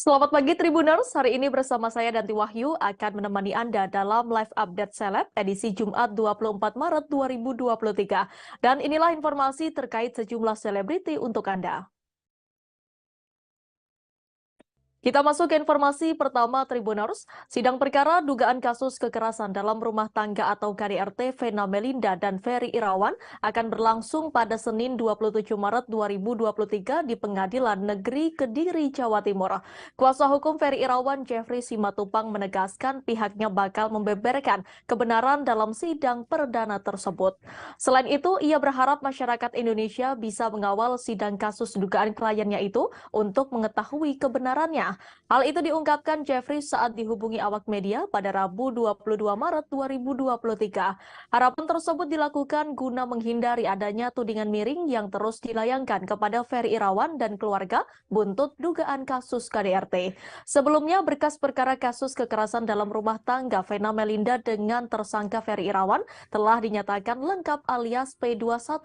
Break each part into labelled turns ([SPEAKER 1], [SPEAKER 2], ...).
[SPEAKER 1] Selamat pagi Tribuners, hari ini bersama saya Danti Wahyu akan menemani Anda dalam live update seleb edisi Jumat 24 Maret 2023. Dan inilah informasi terkait sejumlah selebriti untuk Anda. Kita masuk ke informasi pertama Tribuners. Sidang perkara dugaan kasus kekerasan dalam rumah tangga atau KDRT Vena Melinda dan Ferry Irawan akan berlangsung pada Senin 27 Maret 2023 di Pengadilan Negeri Kediri, Jawa Timur. Kuasa hukum Ferry Irawan Jeffrey Simatupang menegaskan pihaknya bakal membeberkan kebenaran dalam sidang perdana tersebut. Selain itu, ia berharap masyarakat Indonesia bisa mengawal sidang kasus dugaan kliennya itu untuk mengetahui kebenarannya. Hal itu diungkapkan Jeffrey saat dihubungi awak media pada Rabu 22 Maret 2023. Harapan tersebut dilakukan guna menghindari adanya tudingan miring yang terus dilayangkan kepada Ferry Irawan dan keluarga buntut dugaan kasus KDRT. Sebelumnya, berkas perkara kasus kekerasan dalam rumah tangga Vena Melinda dengan tersangka Ferry Irawan telah dinyatakan lengkap alias P21.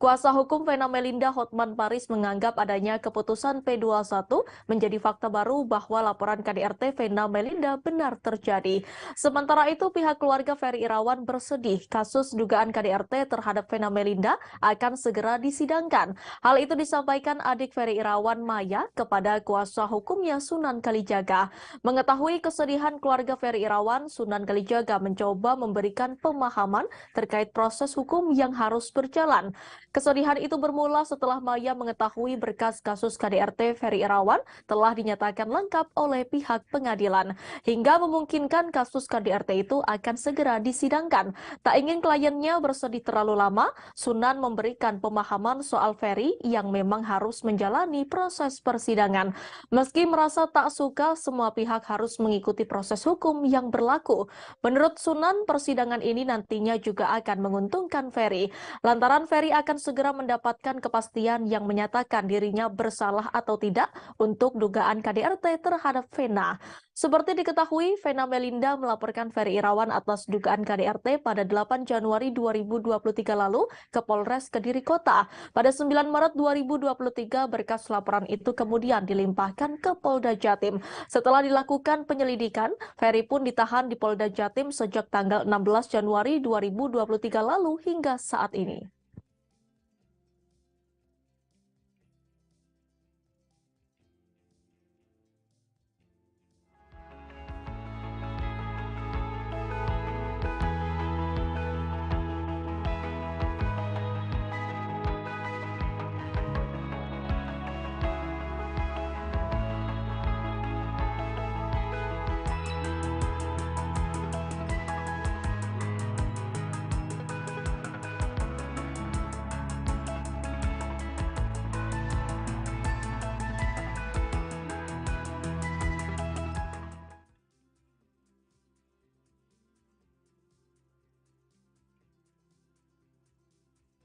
[SPEAKER 1] Kuasa hukum Vena Melinda Hotman Paris menganggap adanya keputusan P21 menjadi fakta baru bahwa laporan KDRT Vena Melinda benar terjadi. Sementara itu, pihak keluarga Ferry Irawan bersedih kasus dugaan KDRT terhadap Vena Melinda akan segera disidangkan. Hal itu disampaikan adik Ferry Irawan Maya kepada kuasa hukumnya Sunan Kalijaga. Mengetahui kesedihan keluarga Ferry Irawan, Sunan Kalijaga mencoba memberikan pemahaman terkait proses hukum yang harus berjalan. Kesedihan itu bermula setelah Maya mengetahui berkas kasus KDRT Ferry Irawan telah dinyatakan lengkap oleh pihak pengadilan, hingga memungkinkan kasus KDRT itu akan segera disidangkan. Tak ingin kliennya bersedih terlalu lama, Sunan memberikan pemahaman soal Ferry yang memang harus menjalani proses persidangan. Meski merasa tak suka, semua pihak harus mengikuti proses hukum yang berlaku. Menurut Sunan, persidangan ini nantinya juga akan menguntungkan Ferry, lantaran Ferry akan segera mendapatkan kepastian yang menyatakan dirinya bersalah atau tidak untuk dugaan KDRT terhadap Vena. Seperti diketahui, Vena Melinda melaporkan Ferry Irawan atas dugaan KDRT pada 8 Januari 2023 lalu ke Polres Kediri Kota. Pada 9 Maret 2023, berkas laporan itu kemudian dilimpahkan ke Polda Jatim. Setelah dilakukan penyelidikan, Ferry pun ditahan di Polda Jatim sejak tanggal 16 Januari 2023 lalu hingga saat ini.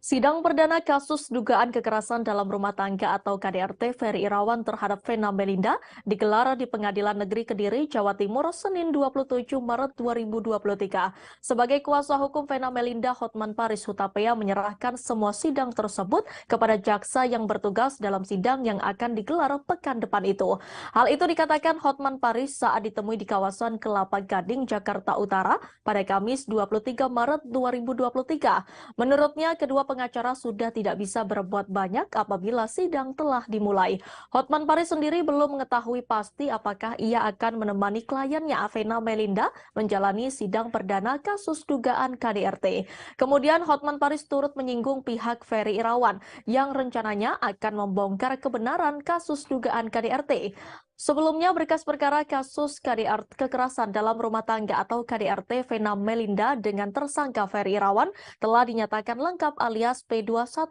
[SPEAKER 1] Sidang perdana kasus dugaan kekerasan dalam rumah tangga atau KDRT Ferry Irawan terhadap Vena Melinda digelar di Pengadilan Negeri Kediri, Jawa Timur, Senin 27 Maret 2023. Sebagai kuasa hukum Vena Melinda, Hotman Paris Hutapea menyerahkan semua sidang tersebut kepada jaksa yang bertugas dalam sidang yang akan digelar pekan depan itu. Hal itu dikatakan Hotman Paris saat ditemui di kawasan Kelapa Gading, Jakarta Utara pada Kamis 23 Maret 2023. Menurutnya, kedua pengacara sudah tidak bisa berbuat banyak apabila sidang telah dimulai. Hotman Paris sendiri belum mengetahui pasti apakah ia akan menemani kliennya Vena Melinda menjalani sidang perdana kasus dugaan KDRT. Kemudian Hotman Paris turut menyinggung pihak Ferry Irawan yang rencananya akan membongkar kebenaran kasus dugaan KDRT. Sebelumnya, berkas perkara kasus KDRT kekerasan dalam rumah tangga atau KDRT Vena Melinda dengan tersangka Ferry Irawan telah dinyatakan lengkap alias P21.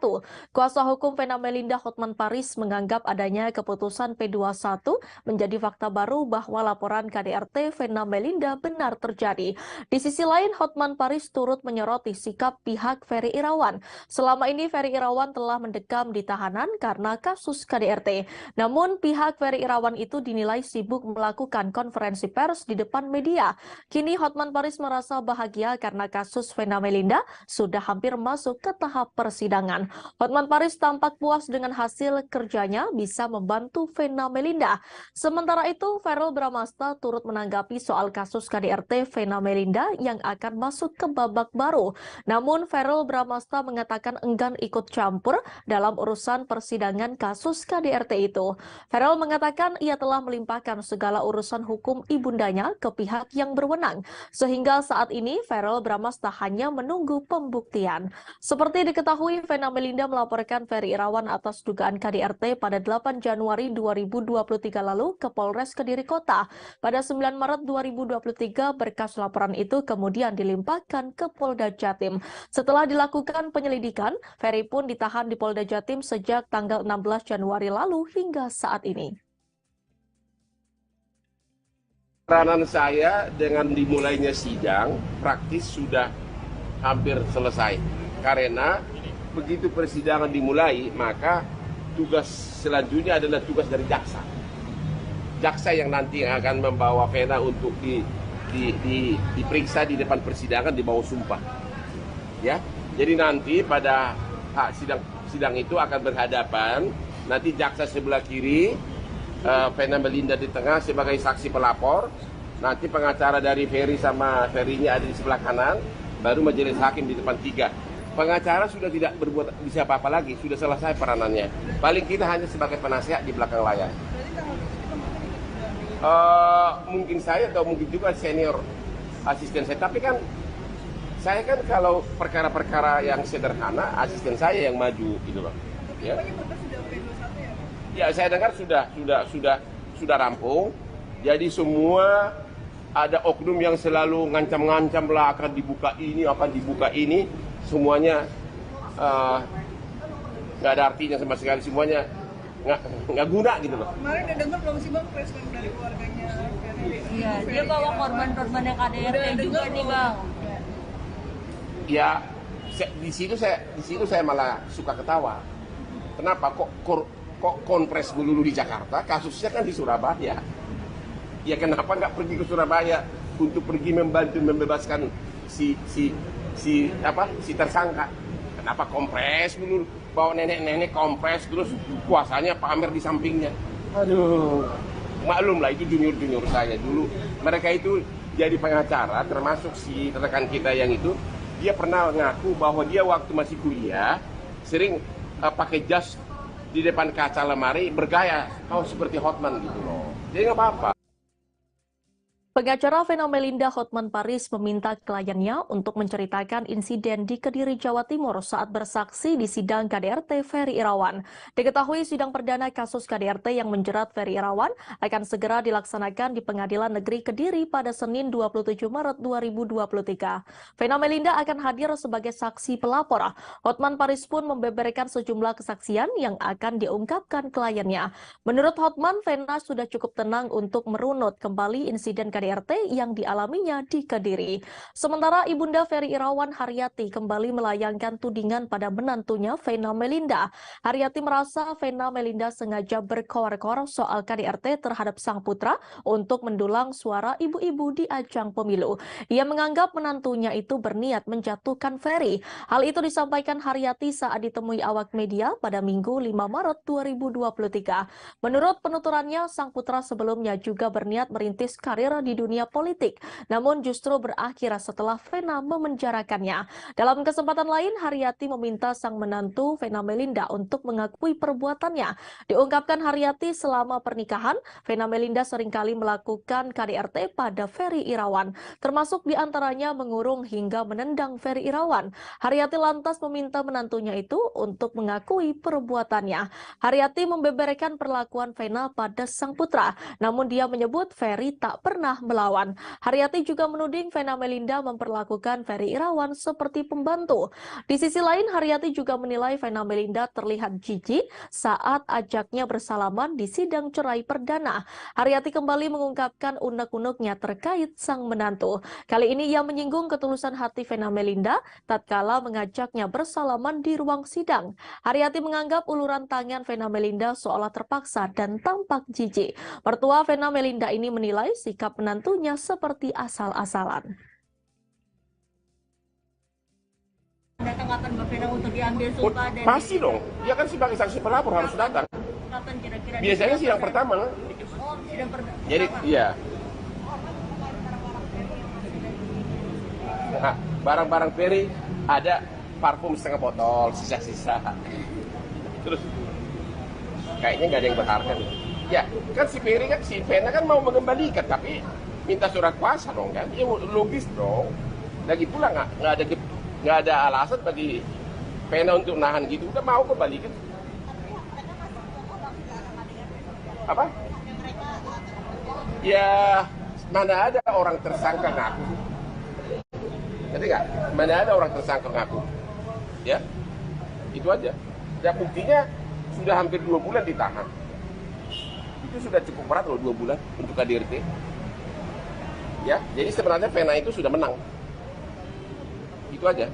[SPEAKER 1] Kuasa hukum Vena Melinda Hotman Paris menganggap adanya keputusan P21 menjadi fakta baru bahwa laporan KDRT Vena Melinda benar terjadi. Di sisi lain, Hotman Paris turut menyoroti sikap pihak Ferry Irawan. Selama ini Ferry Irawan telah mendekam di tahanan karena kasus KDRT. Namun, pihak Ferry Irawan itu dinilai sibuk melakukan konferensi pers di depan media. Kini Hotman Paris merasa bahagia karena kasus Vena Melinda sudah hampir masuk ke tahap tahap persidangan. Hotman Paris tampak puas dengan hasil kerjanya bisa membantu Vena Melinda. Sementara itu, Verrel Bramasta turut menanggapi soal kasus KDRT Vena Melinda yang akan masuk ke babak baru. Namun, Verrel Bramasta mengatakan enggan ikut campur dalam urusan persidangan kasus KDRT itu. Verrel mengatakan ia telah melimpahkan segala urusan hukum ibundanya ke pihak yang berwenang. Sehingga saat ini Verrel Bramasta hanya menunggu pembuktian. Seperti diketahui, Vena Melinda melaporkan Ferry Irawan atas dugaan KDRT pada 8 Januari 2023 lalu ke Polres Kediri Kota. Pada 9 Maret 2023, berkas laporan itu kemudian dilimpahkan ke Polda Jatim. Setelah dilakukan penyelidikan, Ferry pun ditahan di Polda Jatim sejak tanggal 16 Januari lalu hingga saat ini.
[SPEAKER 2] Peranan saya dengan dimulainya sidang praktis sudah hampir selesai. Karena begitu persidangan dimulai, maka tugas selanjutnya adalah tugas dari jaksa. Jaksa yang nanti akan membawa Vena untuk diperiksa di depan persidangan di bawah sumpah. Ya, jadi nanti pada sidang itu akan berhadapan. Nanti jaksa sebelah kiri, Vena Melinda di tengah sebagai saksi pelapor. Nanti pengacara dari Ferry sama Ferry-nya ada di sebelah kanan. Baru majelis hakim di depan tiga. Pengacara sudah tidak berbuat bisa apa-apa lagi, sudah selesai peranannya. Paling kita hanya sebagai penasihat di belakang layar. Mungkin saya atau mungkin juga senior asisten saya. Tapi kan saya kan kalau perkara-perkara yang sederhana, asisten saya yang maju gitu loh. Ya. Ya, saya dengar sudah rampung. Jadi semua ada oknum yang selalu ngancam-ngancam lah akan dibuka ini, semuanya nggak ada artinya sama sekali, semuanya nggak guna gitu loh.
[SPEAKER 3] Kemarin udah dengar belum sih Bang respon dari keluarganya?
[SPEAKER 4] Iya, dia bawa korban-korban yang KDRT juga nih Bang.
[SPEAKER 2] Ya, di situ saya malah suka ketawa. Kenapa kok konpres melulu di Jakarta, kasusnya kan di Surabaya. Ya kenapa nggak pergi ke Surabaya untuk pergi membantu membebaskan si tersangka? Kenapa kompres dulu, bawa nenek-nenek kompres terus kuasanya pamer di sampingnya? Aduh, maklum lah itu junior saya dulu. Mereka itu jadi pengacara, termasuk si rekan kita yang itu, dia pernah ngaku bahwa dia waktu masih kuliah sering pakai jas di depan kaca lemari bergaya, seperti Hotman gitu loh. Jadi nggak apa-apa.
[SPEAKER 1] Pengacara Vena Melinda Hotman Paris meminta kliennya untuk menceritakan insiden di Kediri, Jawa Timur saat bersaksi di sidang KDRT Ferry Irawan. Diketahui sidang perdana kasus KDRT yang menjerat Ferry Irawan akan segera dilaksanakan di Pengadilan Negeri Kediri pada Senin 27 Maret 2023. Vena Melinda akan hadir sebagai saksi pelapor. Hotman Paris pun membeberkan sejumlah kesaksian yang akan diungkapkan kliennya. Menurut Hotman, Vena sudah cukup tenang untuk merunut kembali insiden KDRT yang dialaminya di Kediri. Sementara Ibunda Ferry Irawan, Haryati, kembali melayangkan tudingan pada menantunya Vena Melinda. Haryati merasa Vena Melinda sengaja berkoar-koar soal KDRT terhadap sang putra untuk mendulang suara ibu-ibu di ajang pemilu. Ia menganggap menantunya itu berniat menjatuhkan Ferry. Hal itu disampaikan Haryati saat ditemui awak media pada Minggu 5 Maret 2023. Menurut penuturannya, sang putra sebelumnya juga berniat merintis karir di dunia politik, namun justru berakhir setelah Vena memenjarakannya. Dalam kesempatan lain, Haryati meminta sang menantu Vena Melinda untuk mengakui perbuatannya. Diungkapkan Haryati, selama pernikahan, Vena Melinda seringkali melakukan KDRT pada Ferry Irawan, termasuk diantaranya mengurung hingga menendang Ferry Irawan. Haryati lantas meminta menantunya itu untuk mengakui perbuatannya. Haryati membeberkan perlakuan Vena pada sang putra, namun dia menyebut Ferry tak pernah melawan. Haryati juga menuding Vena Melinda memperlakukan Ferry Irawan seperti pembantu. Di sisi lain, Haryati juga menilai Vena Melinda terlihat jijik saat ajaknya bersalaman di sidang cerai perdana. Haryati kembali mengungkapkan unek-uneknya terkait sang menantu. Kali ini ia menyinggung ketulusan hati Vena Melinda tatkala mengajaknya bersalaman di ruang sidang. Haryati menganggap uluran tangan Vena Melinda seolah terpaksa dan tampak jijik. Mertua Vena Melinda ini menilai sikap menantunya seperti asal-asalan.
[SPEAKER 4] datang kapan Mbak Vena untuk diambil sumpah dan
[SPEAKER 2] Pasti dong, dia kan sebagai saksi pelapor harus datang.
[SPEAKER 4] kapan kira-kira?
[SPEAKER 2] Biasanya sidang pertama.
[SPEAKER 4] Oh, sidang pertama.
[SPEAKER 2] Jadi iya. Nah, barang-barang Ferry ada parfum setengah botol, sisa-sisa. Terus kayaknya nggak ada yang berharga nih. Ya, kan si Ferry kan, si Vena kan mau mengembalikan, tapi minta surat kuasa dong kan? Ya logis dong. Lagi pula nggak ada alasan bagi Vena untuk nahan gitu. Udah mau kembalikan. Apa? Ya, mana ada orang tersangka ngaku? Ngerti nggak? Mana ada orang tersangka ngaku? Ya, itu aja. Ya buktinya sudah hampir 2 bulan ditahan. Itu sudah cukup berat loh 2 bulan untuk KDRT. Ya, jadi sebenarnya Vena itu sudah menang. Itu aja.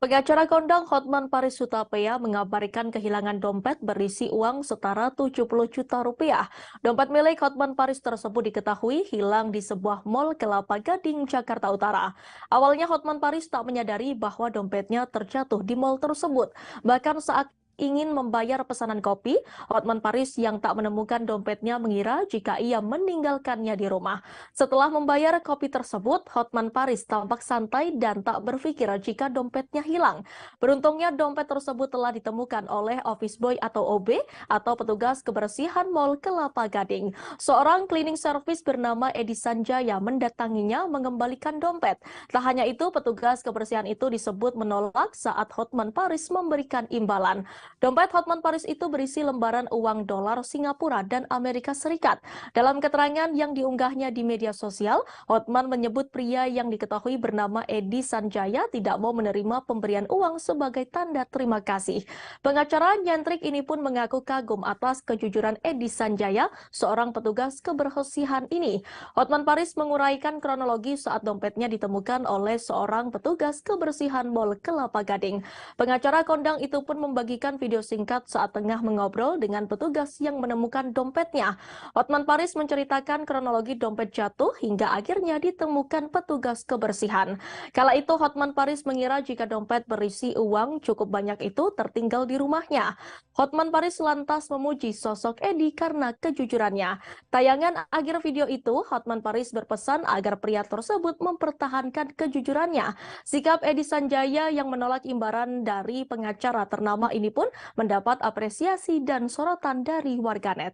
[SPEAKER 1] Pengacara kondang Hotman Paris Hutapea mengabarkan kehilangan dompet berisi uang setara 70 juta rupiah. Dompet milik Hotman Paris tersebut diketahui hilang di sebuah mal Kelapa Gading, Jakarta Utara. Awalnya Hotman Paris tak menyadari bahwa dompetnya terjatuh di mal tersebut. Bahkan saat ingin membayar pesanan kopi, Hotman Paris yang tak menemukan dompetnya mengira jika ia meninggalkannya di rumah. Setelah membayar kopi tersebut, Hotman Paris tampak santai dan tak berpikir jika dompetnya hilang. Beruntungnya dompet tersebut telah ditemukan oleh office boy atau OB atau petugas kebersihan Mall Kelapa Gading. Seorang cleaning service bernama Edi Sanjaya mendatanginya mengembalikan dompet. Tak hanya itu, petugas kebersihan itu disebut menolak saat Hotman Paris memberikan imbalan. Dompet Hotman Paris itu berisi lembaran uang dolar Singapura dan Amerika Serikat. Dalam keterangan yang diunggahnya di media sosial, Hotman menyebut pria yang diketahui bernama Edi Sanjaya tidak mau menerima pemberian uang sebagai tanda terima kasih. Pengacara nyentrik ini pun mengaku kagum atas kejujuran Edi Sanjaya, seorang petugas kebersihan ini. Hotman Paris menguraikan kronologi saat dompetnya ditemukan oleh seorang petugas kebersihan Mall Kelapa Gading. Pengacara kondang itu pun membagikan video singkat saat tengah mengobrol dengan petugas yang menemukan dompetnya. Hotman Paris menceritakan kronologi dompet jatuh hingga akhirnya ditemukan petugas kebersihan. Kala itu Hotman Paris mengira jika dompet berisi uang cukup banyak itu tertinggal di rumahnya. Hotman Paris lantas memuji sosok Edi karena kejujurannya. Tayangan akhir video itu, Hotman Paris berpesan agar pria tersebut mempertahankan kejujurannya. Sikap Edi Sanjaya yang menolak imbalan dari pengacara ternama ini pun mendapat apresiasi dan sorotan dari warganet.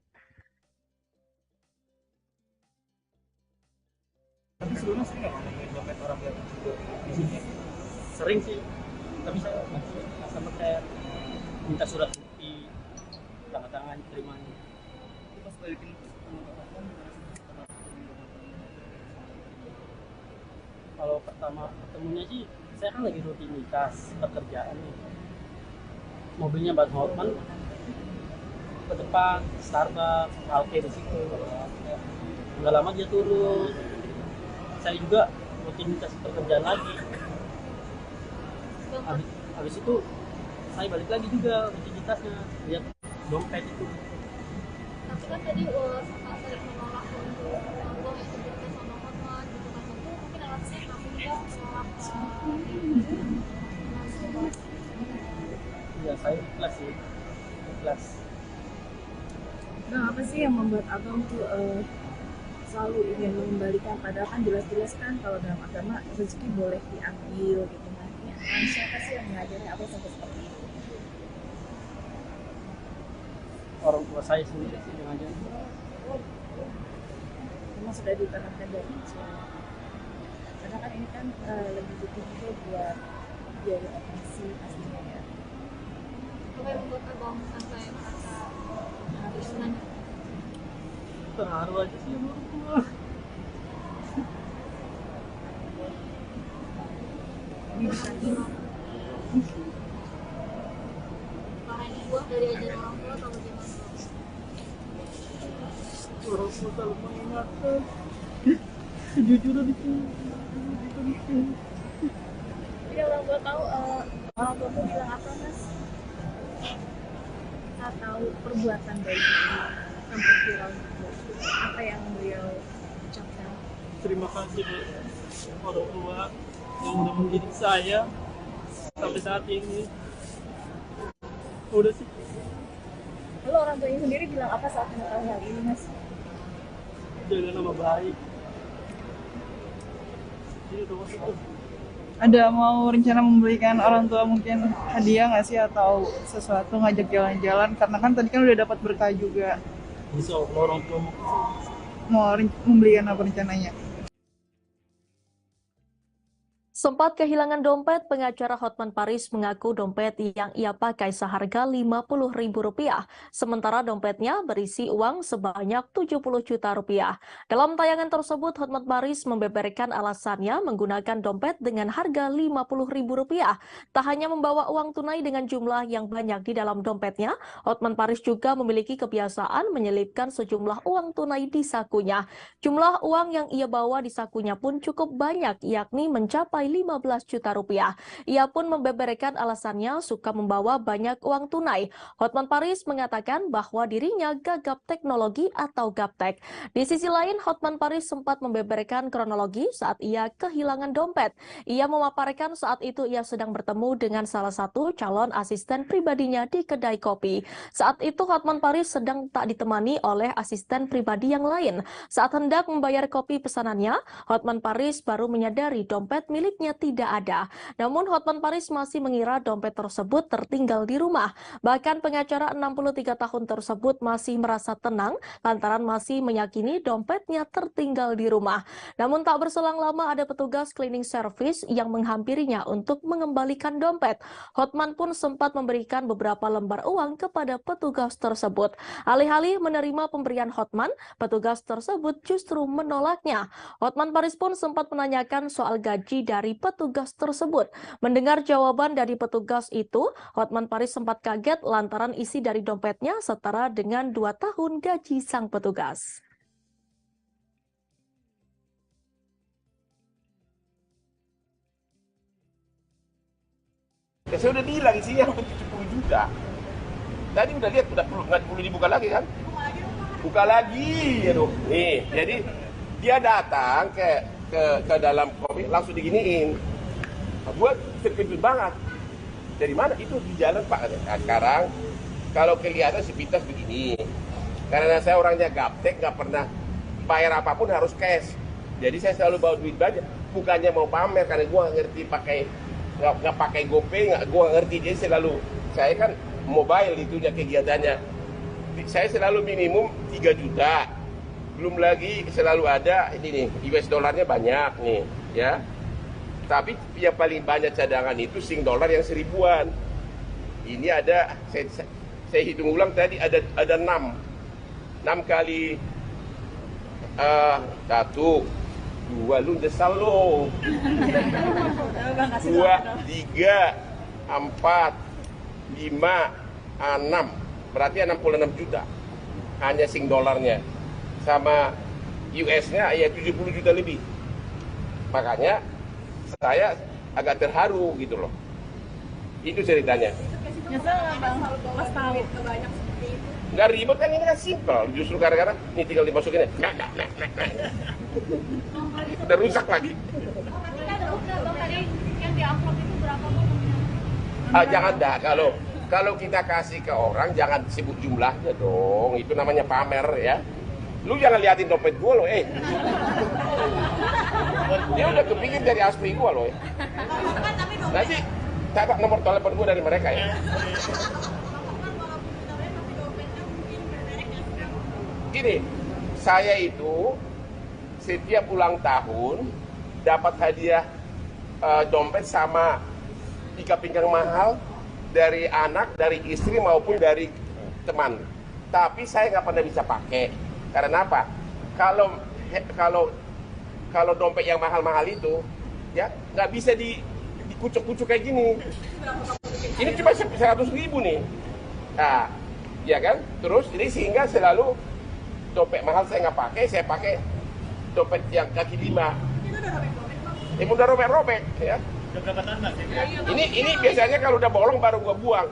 [SPEAKER 5] Tapi sebelumnya sering nggak nemuin dompet orang yang di sini? Sering sih, tapi saya sama kayak minta surat bukti, tanda tangan, terima. Pas balikin kalau pertama ketemunya sih, saya kan lagi rutinitas pekerjaan nih. Mobilnya Bang Hotman ke depan Starbucks, Alke di situ. Nggak lama dia turun. Saya juga rutinitas pekerjaan lagi. Habis itu saya balik lagi juga rutinitasnya, lihat dompet itu.
[SPEAKER 6] Tapi kan tadi sempat sering menolak untuk contoh yang seperti sama Hotman gitu kan, itu mungkin alasannya kamu nggak menolak
[SPEAKER 5] Ya saya ikhlas sih, ikhlas.
[SPEAKER 3] Nah, apa sih yang membuat abang tuh selalu ingin mengembalikan, padahal kan jelas-jelas kan kalau dalam agama rezeki boleh diambil gitu kan. Ya, siapa sih yang mengajari abang sampai seperti itu?
[SPEAKER 5] Orang tua saya sendiri sih yang aja.
[SPEAKER 3] Memang sudah ditanamkan dari kecil. Karena kan ini kan lebih butuh juga buat biaya operasi pastinya ya.
[SPEAKER 6] apa yang membuat abang sampai merasa harus nanya?
[SPEAKER 5] Terharu aja sih sama orang tua.
[SPEAKER 6] Karena ini buah dari ajaran orang tua atau bagaimana?
[SPEAKER 5] Orang tua selalu mengingatkan kejujuran itu.
[SPEAKER 3] Jadi orang tua tahu, orang tua tuh bilang apa mas? Saat tahu perbuatan baik ini sampai viral juga, apa yang beliau ucapkan?
[SPEAKER 5] Terima kasih Bu, orang tua yang udah mendidik saya sampai saat ini. Udah sih.
[SPEAKER 3] Lalu orang tuanya sendiri bilang apa saat mengetahui hal ini, Mas?
[SPEAKER 5] Jaga nama baik. Jadi udah masuk tuh.
[SPEAKER 7] Ada mau rencana membelikan orang tua mungkin hadiah nggak sih atau sesuatu ngajak jalan-jalan? Karena kan tadi kan udah dapat berkah juga.
[SPEAKER 5] Insya Allah orang tua
[SPEAKER 7] Mau membelikan apa rencananya?
[SPEAKER 1] Sempat kehilangan dompet, pengacara Hotman Paris mengaku dompet yang ia pakai seharga Rp50.000, sementara dompetnya berisi uang sebanyak Rp70 juta. Dalam tayangan tersebut, Hotman Paris membeberkan alasannya menggunakan dompet dengan harga Rp50.000. Tak hanya membawa uang tunai dengan jumlah yang banyak di dalam dompetnya, Hotman Paris juga memiliki kebiasaan menyelipkan sejumlah uang tunai di sakunya. Jumlah uang yang ia bawa di sakunya pun cukup banyak, yakni mencapai Rp15 juta. Ia pun membeberkan alasannya suka membawa banyak uang tunai. Hotman Paris mengatakan bahwa dirinya gagap teknologi atau gaptek. Di sisi lain, Hotman Paris sempat membeberkan kronologi saat ia kehilangan dompet. Ia memaparkan saat itu ia sedang bertemu dengan salah satu calon asisten pribadinya di kedai kopi. Saat itu Hotman Paris sedang tak ditemani oleh asisten pribadi yang lain. Saat hendak membayar kopi pesanannya, Hotman Paris baru menyadari dompet miliknya tidak ada. Namun Hotman Paris masih mengira dompet tersebut tertinggal di rumah. Bahkan pengacara 63 tahun tersebut masih merasa tenang lantaran masih meyakini dompetnya tertinggal di rumah. Namun tak berselang lama ada petugas cleaning service yang menghampirinya untuk mengembalikan dompet. Hotman pun sempat memberikan beberapa lembar uang kepada petugas tersebut. Alih-alih menerima pemberian Hotman, petugas tersebut justru menolaknya. Hotman Paris pun sempat menanyakan soal gaji dari petugas tersebut. Mendengar jawaban dari petugas itu, Hotman Paris sempat kaget lantaran isi dari dompetnya setara dengan 2 tahun gaji sang petugas.
[SPEAKER 2] Ya, saya udah bilang isinya hampir 70 juta. Tadi udah lihat, nggak perlu dibuka lagi kan? Buka lagi, aduh. Nih, jadi dia datang ke dalam kopi langsung diginiin. Nah, gue terkejut banget. Dari mana? Itu di jalan Pak. Nah, sekarang kalau kelihatan sepintas begini. Karena saya orangnya gaptek, nggak pernah bayar apapun harus cash. Jadi saya selalu bawa duit banyak. Bukannya mau pamer karena gue ngerti nggak pakai GoPay, gue ngerti. Jadi saya kan mobile itunya kegiatannya. Saya selalu minimum 3 juta. Belum lagi selalu ada ini nih, US dollarnya banyak nih, ya. Tapi yang paling banyak cadangan itu Sing dollar yang 1000-an. Ini ada, saya hitung ulang tadi ada 6 kali 1, 2, lu desal lo. 2, 3, 4, 5, 6. Berarti 66 juta. Hanya Sing dollarnya. Sama US-nya ya 70 juta lebih. Makanya saya agak terharu gitu loh. Itu ceritanya. Nggak ribet kan, ini kan simpel. Justru gara-gara ini tinggal dimasukin. Udah rusak lagi. Jangan dah, kalau kita kasih ke orang jangan sebut jumlahnya dong. Itu namanya pamer ya. Lu jangan liatin dompet gue loh, Dia udah kepikir dari asli gue loh, Nanti catat nomor telepon gue dari mereka ya. Gini, saya itu setiap ulang tahun dapat hadiah dompet sama ikat pinggang mahal dari anak, dari istri maupun dari teman. Tapi saya nggak pernah bisa pakai. Karena apa? Kalau dompet yang mahal-mahal itu, ya nggak bisa dikucuk-kucuk kayak gini. Ini cuma 100.000 nih. Nah, ya kan? Terus jadi sehingga selalu dompet mahal saya nggak pakai, saya pakai dompet yang kaki 5. Ini udah robek-robek, ya. Ini biasanya kalau udah bolong baru gua buang.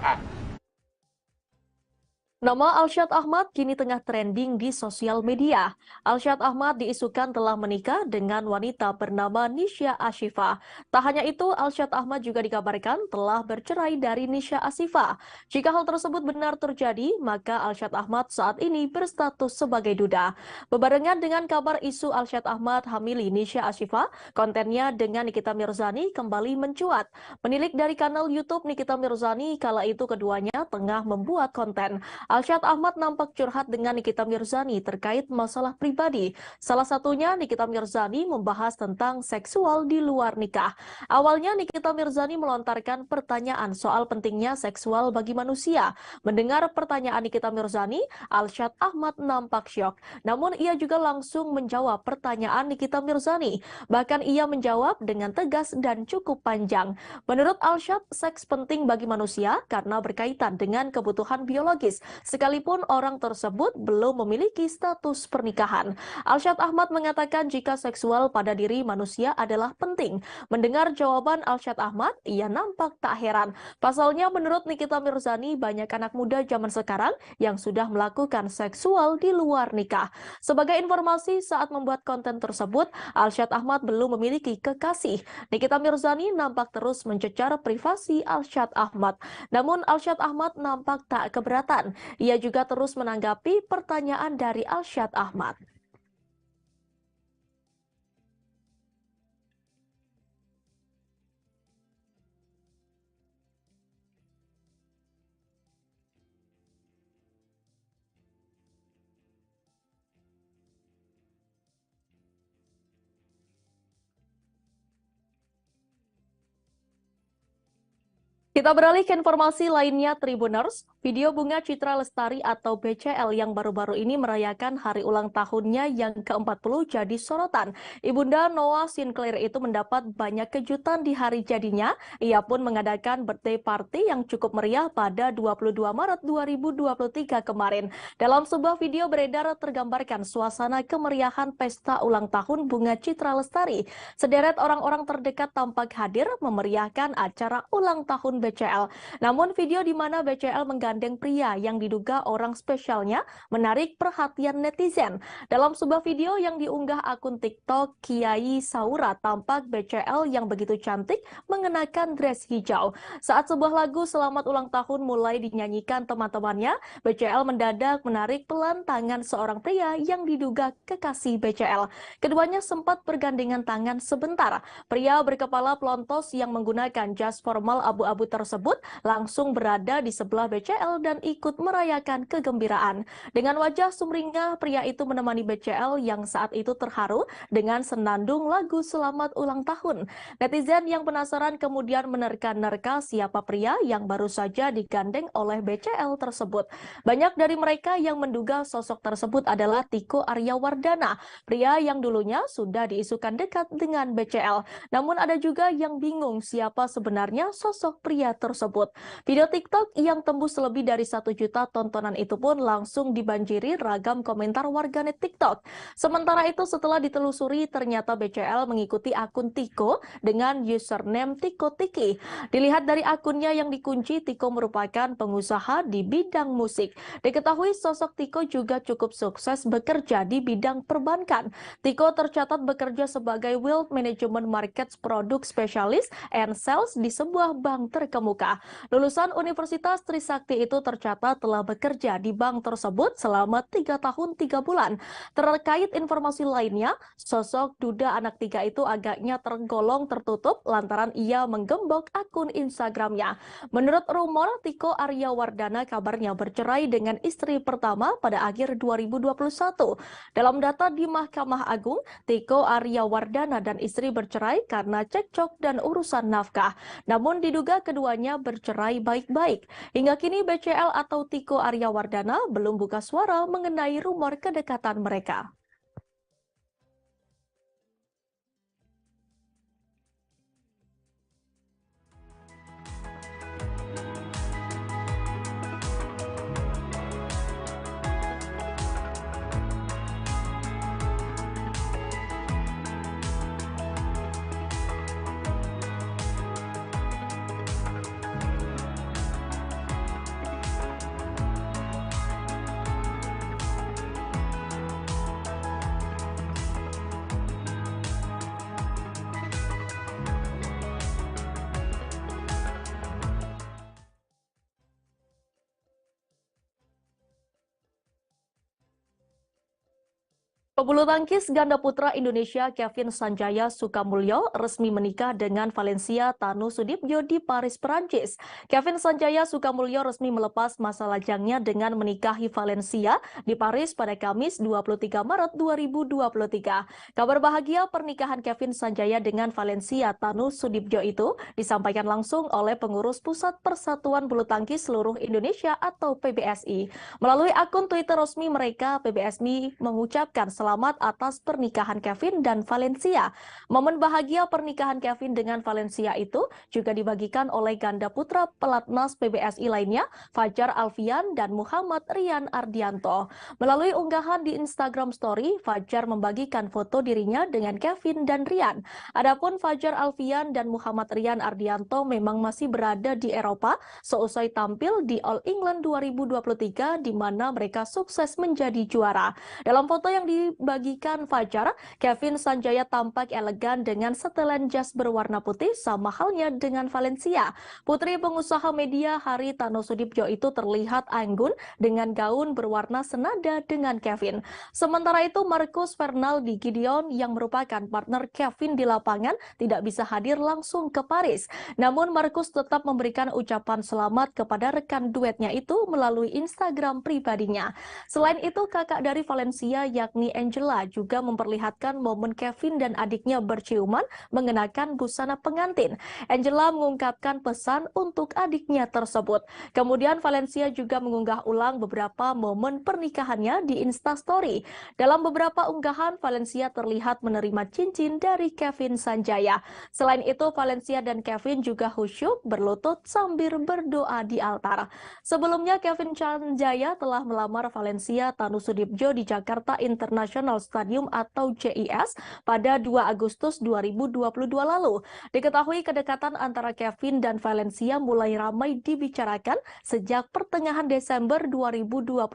[SPEAKER 1] Nama Alsyad Ahmad kini tengah trending di sosial media. Alsyad Ahmad diisukan telah menikah dengan wanita bernama Nisha Ashifa. Tak hanya itu, Alsyad Ahmad juga dikabarkan telah bercerai dari Nisha Ashifa. Jika hal tersebut benar terjadi, maka Alsyad Ahmad saat ini berstatus sebagai duda. Bebarengan dengan kabar isu Alsyad Ahmad hamili Nisha Ashifa, kontennya dengan Nikita Mirzani kembali mencuat. Penilik dari kanal YouTube Nikita Mirzani kala itu keduanya tengah membuat konten. Alsyad Ahmad nampak curhat dengan Nikita Mirzani terkait masalah pribadi. Salah satunya Nikita Mirzani membahas tentang seksual di luar nikah. Awalnya Nikita Mirzani melontarkan pertanyaan soal pentingnya seksual bagi manusia. Mendengar pertanyaan Nikita Mirzani, Alsyad Ahmad nampak syok. Namun ia juga langsung menjawab pertanyaan Nikita Mirzani. Bahkan ia menjawab dengan tegas dan cukup panjang. Menurut Alsyad, seks penting bagi manusia karena berkaitan dengan kebutuhan biologis. Sekalipun orang tersebut belum memiliki status pernikahan. Alsyad Ahmad mengatakan jika seksual pada diri manusia adalah penting. Mendengar jawaban Alsyad Ahmad, ia nampak tak heran. Pasalnya menurut Nikita Mirzani, banyak anak muda zaman sekarang yang sudah melakukan seksual di luar nikah. Sebagai informasi, saat membuat konten tersebut, Alsyad Ahmad belum memiliki kekasih. Nikita Mirzani nampak terus mencecar privasi Alsyad Ahmad. Namun Alsyad Ahmad nampak tak keberatan. Ia juga terus menanggapi pertanyaan dari Alsyad Ahmad. Kita beralih ke informasi lainnya Tribuners. Video bunga Citra Lestari atau BCL yang baru-baru ini merayakan hari ulang tahunnya yang ke-40 jadi sorotan. Ibunda Noah Sinclair itu mendapat banyak kejutan di hari jadinya. Ia pun mengadakan birthday party yang cukup meriah pada 22 Maret 2023 kemarin. Dalam sebuah video beredar tergambarkan suasana kemeriahan pesta ulang tahun bunga Citra Lestari. Sederet orang-orang terdekat tampak hadir memeriahkan acara ulang tahun BCL. Namun video di mana BCL menggandeng pria yang diduga orang spesialnya menarik perhatian netizen. Dalam sebuah video yang diunggah akun TikTok, Kiai Saura tampak BCL yang begitu cantik mengenakan dress hijau. Saat sebuah lagu Selamat Ulang Tahun mulai dinyanyikan teman-temannya, BCL mendadak menarik pelan tangan seorang pria yang diduga kekasih BCL. Keduanya sempat bergandengan tangan sebentar. Pria berkepala pelontos yang menggunakan jas formal abu-abu tersebut langsung berada di sebelah BCL dan ikut merayakan kegembiraan. Dengan wajah sumringah, pria itu menemani BCL yang saat itu terharu dengan senandung lagu Selamat Ulang Tahun. Netizen yang penasaran kemudian menerka-nerka siapa pria yang baru saja digandeng oleh BCL tersebut. Banyak dari mereka yang menduga sosok tersebut adalah Tiko Aryawardana, pria yang dulunya sudah diisukan dekat dengan BCL. Namun ada juga yang bingung siapa sebenarnya sosok pria tersebut. Video TikTok yang tembus lebih dari 1 juta tontonan itu pun langsung dibanjiri ragam komentar warganet TikTok. Sementara itu setelah ditelusuri ternyata BCL mengikuti akun Tiko dengan username Tiko Tiki. Dilihat dari akunnya yang dikunci, Tiko merupakan pengusaha di bidang musik. Diketahui sosok Tiko juga cukup sukses bekerja di bidang perbankan. Tiko tercatat bekerja sebagai Wealth Management Markets Product Specialist and Sales di sebuah bank terkemuka. Lulusan Universitas Trisakti itu tercatat telah bekerja di bank tersebut selama 3 tahun 3 bulan. Terkait informasi lainnya, sosok duda anak 3 itu agaknya tergolong tertutup lantaran ia menggembok akun Instagramnya. Menurut rumor, Tiko Aryawardana kabarnya bercerai dengan istri pertama pada akhir 2021. Dalam data di Mahkamah Agung, Tiko Aryawardana dan istri bercerai karena cekcok dan urusan nafkah. Namun diduga keduanya bercerai baik-baik. Hingga kini BCL atau Tiko Aryawardana belum buka suara mengenai rumor kedekatan mereka. Pebulu tangkis ganda putra Indonesia Kevin Sanjaya Sukamulyo resmi menikah dengan Valencia Tanu Sudibyo di Paris, Perancis. Kevin Sanjaya Sukamulyo resmi melepas masa lajangnya dengan menikahi Valencia di Paris pada Kamis 23 Maret 2023. Kabar bahagia pernikahan Kevin Sanjaya dengan Valencia Tanu Sudibyo itu disampaikan langsung oleh pengurus Pusat Persatuan Bulu Tangkis Seluruh Indonesia atau PBSI. Melalui akun Twitter resmi mereka, PBSI mengucapkan selamat atas pernikahan Kevin dan Valencia. Momen bahagia pernikahan Kevin dengan Valencia itu juga dibagikan oleh ganda putra pelatnas PBSI lainnya, Fajar Alfian dan Muhammad Rian Ardianto. Melalui unggahan di Instagram Story, Fajar membagikan foto dirinya dengan Kevin dan Rian. Adapun Fajar Alfian dan Muhammad Rian Ardianto memang masih berada di Eropa seusai tampil di All England 2023 di mana mereka sukses menjadi juara. Dalam foto yang dibagikan Fajar, Kevin Sanjaya tampak elegan dengan setelan jas berwarna putih sama halnya dengan Valencia. Putri pengusaha media Hari Tanu Sudibyo itu terlihat anggun dengan gaun berwarna senada dengan Kevin. Sementara itu Marcus Fernaldi Gideon yang merupakan partner Kevin di lapangan tidak bisa hadir langsung ke Paris. Namun Marcus tetap memberikan ucapan selamat kepada rekan duetnya itu melalui Instagram pribadinya. Selain itu kakak dari Valencia yakni Angela juga memperlihatkan momen Kevin dan adiknya berciuman mengenakan busana pengantin. Angela mengungkapkan pesan untuk adiknya tersebut. Kemudian Valencia juga mengunggah ulang beberapa momen pernikahannya di Instastory. Dalam beberapa unggahan, Valencia terlihat menerima cincin dari Kevin Sanjaya. Selain itu, Valencia dan Kevin juga khusyuk berlutut sambil berdoa di altar. Sebelumnya, Kevin Sanjaya telah melamar Valencia Tanu Sudibyo di Jakarta International Stadium atau JIS pada 2 Agustus 2022 lalu. Diketahui kedekatan antara Kevin dan Valencia mulai ramai dibicarakan sejak pertengahan Desember 2021.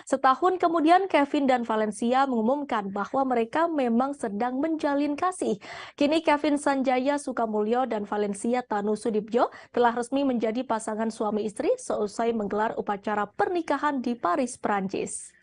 [SPEAKER 1] Setahun kemudian Kevin dan Valencia mengumumkan bahwa mereka memang sedang menjalin kasih. Kini Kevin Sanjaya Sukamulyo dan Valencia Tanu Sudibyo telah resmi menjadi pasangan suami istri seusai menggelar upacara pernikahan di Paris, Perancis.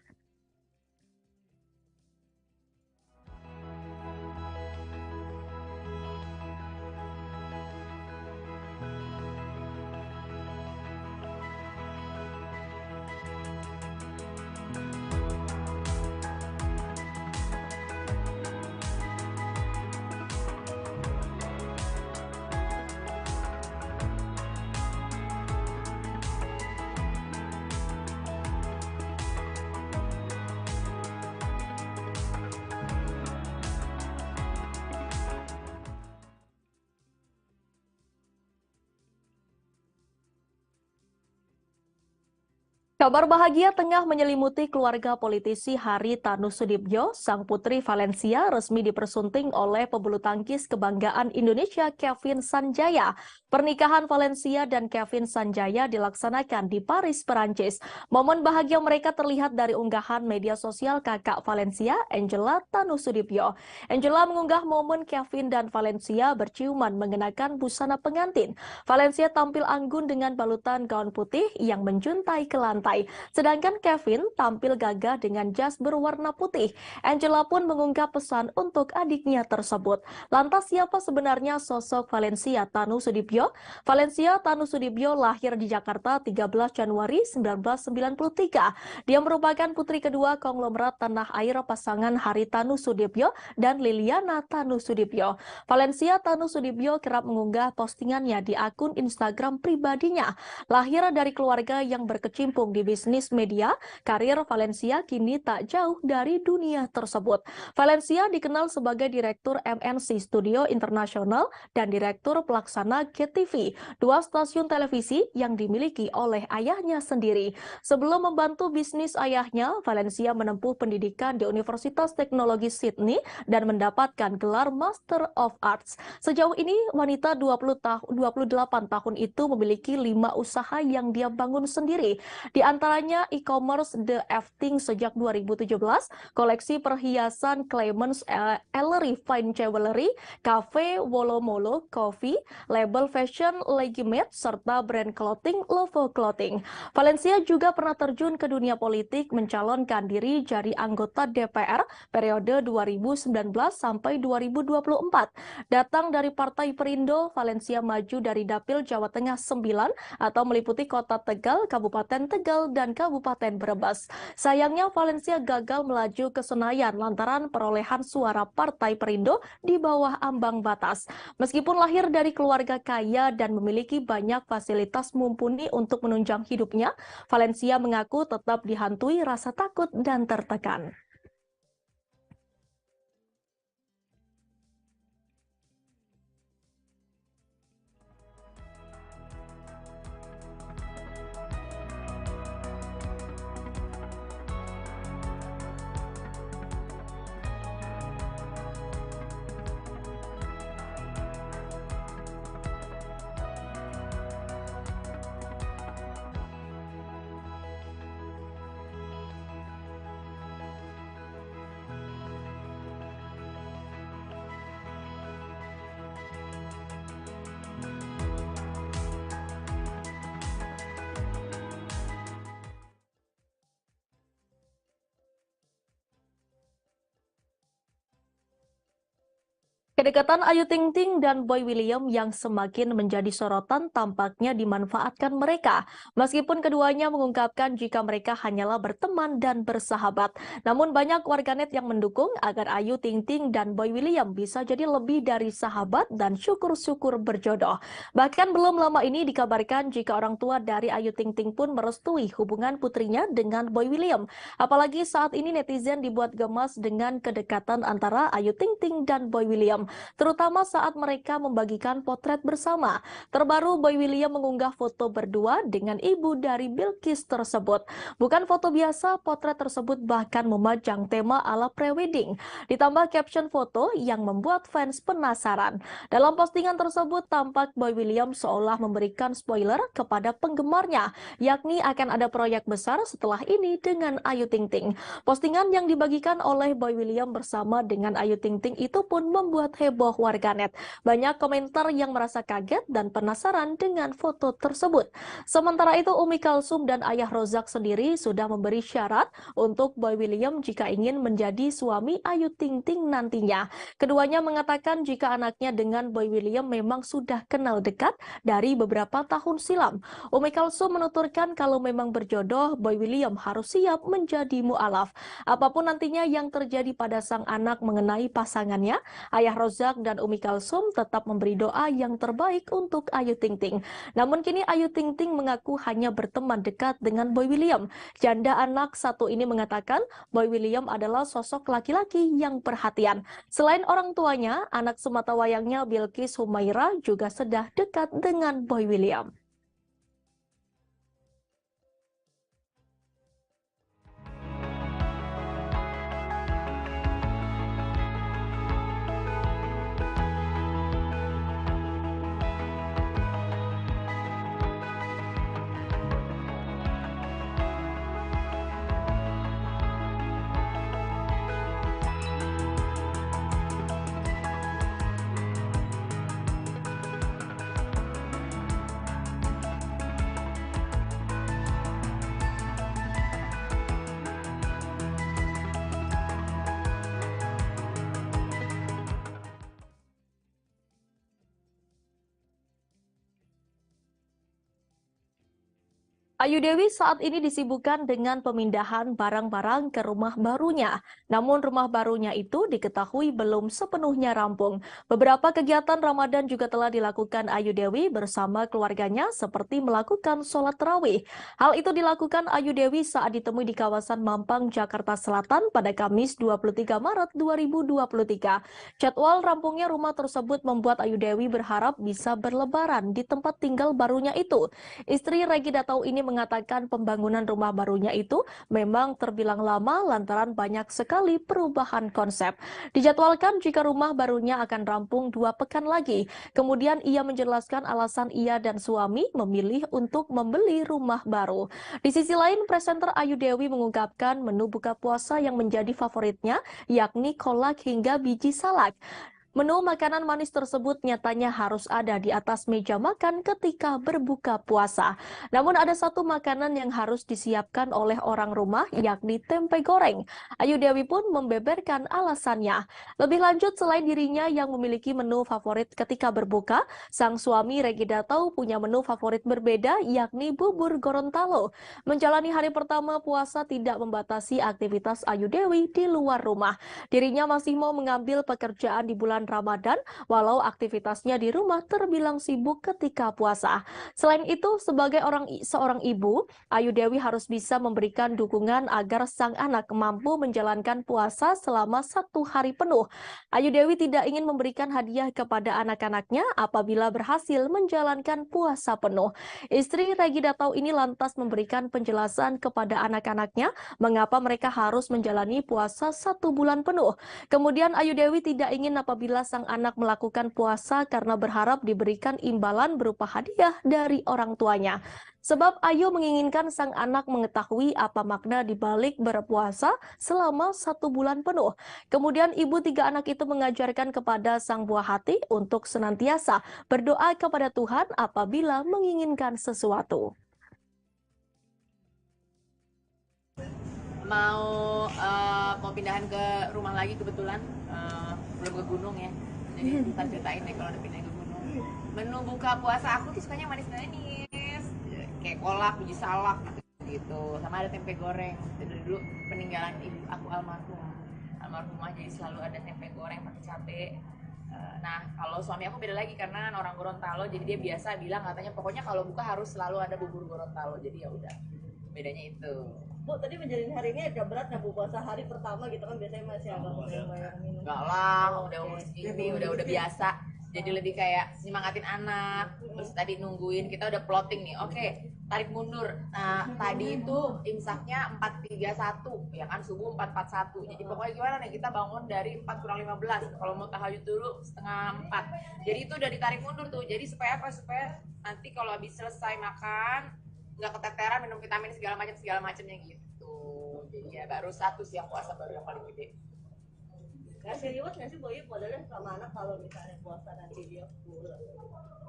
[SPEAKER 1] Kabar bahagia tengah menyelimuti keluarga politisi Hari Tanu Sudibyo. Sang putri Valencia resmi dipersunting oleh pebulu tangkis kebanggaan Indonesia Kevin Sanjaya. Pernikahan Valencia dan Kevin Sanjaya dilaksanakan di Paris, Perancis. Momen bahagia mereka terlihat dari unggahan media sosial kakak Valencia, Angela Tanu Sudibyo. Angela mengunggah momen Kevin dan Valencia berciuman mengenakan busana pengantin. Valencia tampil anggun dengan balutan gaun putih yang menjuntai ke lantai. Sedangkan Kevin tampil gagah dengan jas berwarna putih. Angela pun mengunggah pesan untuk adiknya tersebut. Lantas siapa sebenarnya sosok Valencia Tanu Sudibyo? Valencia Tanu Sudibyo lahir di Jakarta 13 Januari 1993. Dia merupakan putri kedua konglomerat tanah air pasangan Hari Tanu Sudibyo dan Liliana Tanu Sudibyo. Valencia Tanu Sudibyo kerap mengunggah postingannya di akun Instagram pribadinya. Lahir dari keluarga yang berkecimpung di bisnis media, karir Valencia kini tak jauh dari dunia tersebut. Valencia dikenal sebagai Direktur MNC Studio Internasional dan Direktur Pelaksana GTV, 2 stasiun televisi yang dimiliki oleh ayahnya sendiri. Sebelum membantu bisnis ayahnya, Valencia menempuh pendidikan di Universitas Teknologi Sydney dan mendapatkan gelar Master of Arts. Sejauh ini, wanita 28 tahun itu memiliki 5 usaha yang dia bangun sendiri. Di antaranya e-commerce The Efting sejak 2017, koleksi perhiasan Clemens Ellery Fine Jewelry, Cafe Wolomolo Coffee, label fashion Legitimate, serta brand clothing Lovo Clothing. Valencia juga pernah terjun ke dunia politik mencalonkan diri jadi anggota DPR periode 2019 sampai 2024. Datang dari Partai Perindo, Valencia maju dari Dapil Jawa Tengah 9 atau meliputi Kota Tegal, Kabupaten Tegal, dan Kabupaten Brebes. Sayangnya Valencia gagal melaju ke Senayan lantaran perolehan suara Partai Perindo di bawah ambang batas. Meskipun lahir dari keluarga kaya dan memiliki banyak fasilitas mumpuni untuk menunjang hidupnya, Valencia mengaku tetap dihantui rasa takut dan tertekan. Kedekatan Ayu Ting Ting dan Boy William yang semakin menjadi sorotan tampaknya dimanfaatkan mereka. Meskipun keduanya mengungkapkan jika mereka hanyalah berteman dan bersahabat. Namun banyak warganet yang mendukung agar Ayu Ting Ting dan Boy William bisa jadi lebih dari sahabat dan syukur-syukur berjodoh. Bahkan belum lama ini dikabarkan jika orang tua dari Ayu Ting Ting pun merestui hubungan putrinya dengan Boy William. Apalagi saat ini netizen dibuat gemas dengan kedekatan antara Ayu Ting Ting dan Boy William, terutama saat mereka membagikan potret bersama. Terbaru, Boy William mengunggah foto berdua dengan ibu dari Bilqis tersebut. Bukan foto biasa, potret tersebut bahkan memajang tema ala prewedding. Ditambah caption foto yang membuat fans penasaran. Dalam postingan tersebut, tampak Boy William seolah memberikan spoiler kepada penggemarnya, yakni akan ada proyek besar setelah ini dengan Ayu Ting Ting. Postingan yang dibagikan oleh Boy William bersama dengan Ayu Ting Ting itu pun membuat heboh warganet. Banyak komentar yang merasa kaget dan penasaran dengan foto tersebut. Sementara itu, Umi Kalsum dan Ayah Rozak sendiri sudah memberi syarat untuk Boy William jika ingin menjadi suami Ayu Ting Ting nantinya. Keduanya mengatakan jika anaknya dengan Boy William memang sudah kenal dekat dari beberapa tahun silam. Umi Kalsum menuturkan kalau memang berjodoh, Boy William harus siap menjadi mu'alaf. Apapun nantinya yang terjadi pada sang anak mengenai pasangannya, Ayah Rozak dan Umi Kalsum tetap memberi doa yang terbaik untuk Ayu Ting Ting. Namun kini Ayu Ting Ting mengaku hanya berteman dekat dengan Boy William. Janda anak satu ini mengatakan Boy William adalah sosok laki-laki yang perhatian. Selain orang tuanya, anak sematawayangnya Bilqis Humaira juga sudah dekat dengan Boy William. Ayu Dewi saat ini disibukkan dengan pemindahan barang-barang ke rumah barunya. Namun rumah barunya itu diketahui belum sepenuhnya rampung. Beberapa kegiatan Ramadan juga telah dilakukan Ayu Dewi bersama keluarganya seperti melakukan sholat tarawih. Hal itu dilakukan Ayu Dewi saat ditemui di kawasan Mampang, Jakarta Selatan pada Kamis 23 Maret 2023. Jadwal rampungnya rumah tersebut membuat Ayu Dewi berharap bisa berlebaran di tempat tinggal barunya itu. Istri Regi Datau ini mengatakan pembangunan rumah barunya itu memang terbilang lama lantaran banyak sekali perubahan konsep. Dijadwalkan jika rumah barunya akan rampung 2 pekan lagi. Kemudian ia menjelaskan alasan ia dan suami memilih untuk membeli rumah baru. Di sisi lain, presenter Ayu Dewi mengungkapkan menu buka puasa yang menjadi favoritnya yakni kolak hingga biji salak. Menu makanan manis tersebut nyatanya harus ada di atas meja makan ketika berbuka puasa. Namun ada satu makanan yang harus disiapkan oleh orang rumah, yakni tempe goreng. Ayu Dewi pun membeberkan alasannya. Lebih lanjut, selain dirinya yang memiliki menu favorit ketika berbuka, sang suami Regi Datau punya menu favorit berbeda, yakni bubur Gorontalo. Menjalani hari pertama puasa tidak membatasi aktivitas Ayu Dewi di luar rumah. Dirinya masih mau mengambil pekerjaan di bulan Ramadan, walau aktivitasnya di rumah terbilang sibuk ketika puasa. Selain itu, sebagai seorang ibu, Ayu Dewi harus bisa memberikan dukungan agar sang anak mampu menjalankan puasa selama 1 hari penuh. Ayu Dewi tidak ingin memberikan hadiah kepada anak-anaknya apabila berhasil menjalankan puasa penuh. Istri Regi Datau ini lantas memberikan penjelasan kepada anak-anaknya mengapa mereka harus menjalani puasa 1 bulan penuh. Kemudian Ayu Dewi tidak ingin apabila sang anak melakukan puasa karena berharap diberikan imbalan berupa hadiah dari orang tuanya. Sebab Ayu menginginkan sang anak mengetahui apa makna dibalik berpuasa selama 1 bulan penuh. Kemudian ibu 3 anak itu mengajarkan kepada sang buah hati untuk senantiasa berdoa kepada Tuhan apabila menginginkan sesuatu.
[SPEAKER 8] Mau pindahan ke rumah lagi kebetulan, belum ke gunung ya, jadi ntar ceritain deh kalau udah pindah ke gunung. Menu buka puasa aku tuh sukanya manis-manis, kayak kolak, biji salak gitu, sama ada tempe goreng. Dari dulu peninggalan ibu aku almarhumah, jadi selalu ada tempe goreng pakai cabe. Nah, kalau suami aku beda lagi karena orang Gorontalo, jadi dia biasa bilang katanya pokoknya kalau buka harus selalu ada bubur Gorontalo. Jadi ya udah, bedanya itu.
[SPEAKER 4] Bu, tadi menjalin hari ini agak berat nggak Bu, puasa hari pertama gitu kan biasanya masih agak banyak minum.
[SPEAKER 8] Enggak lah, udah umur segini, udah biasa. Jadi lebih kayak nyemangatin anak. Terus tadi nungguin, kita udah plotting nih. Oke, tarik mundur. Nah, tadi itu imsaknya 4.31, ya kan, subuh 4.41. Jadi pokoknya gimana nih, kita bangun dari 4:15. Kalau mau tahajud dulu setengah 4. Jadi itu udah ditarik mundur tuh. Jadi supaya apa? Supaya nanti kalau habis selesai makan nggak keteteran minum vitamin segala macamnya gitu. Jadi ya baru satu sih yang puasa baru yang paling gede.
[SPEAKER 4] Kasih reward nggak sih Bu Ibu padahal sama anak kalau misalnya puasa nanti dia full?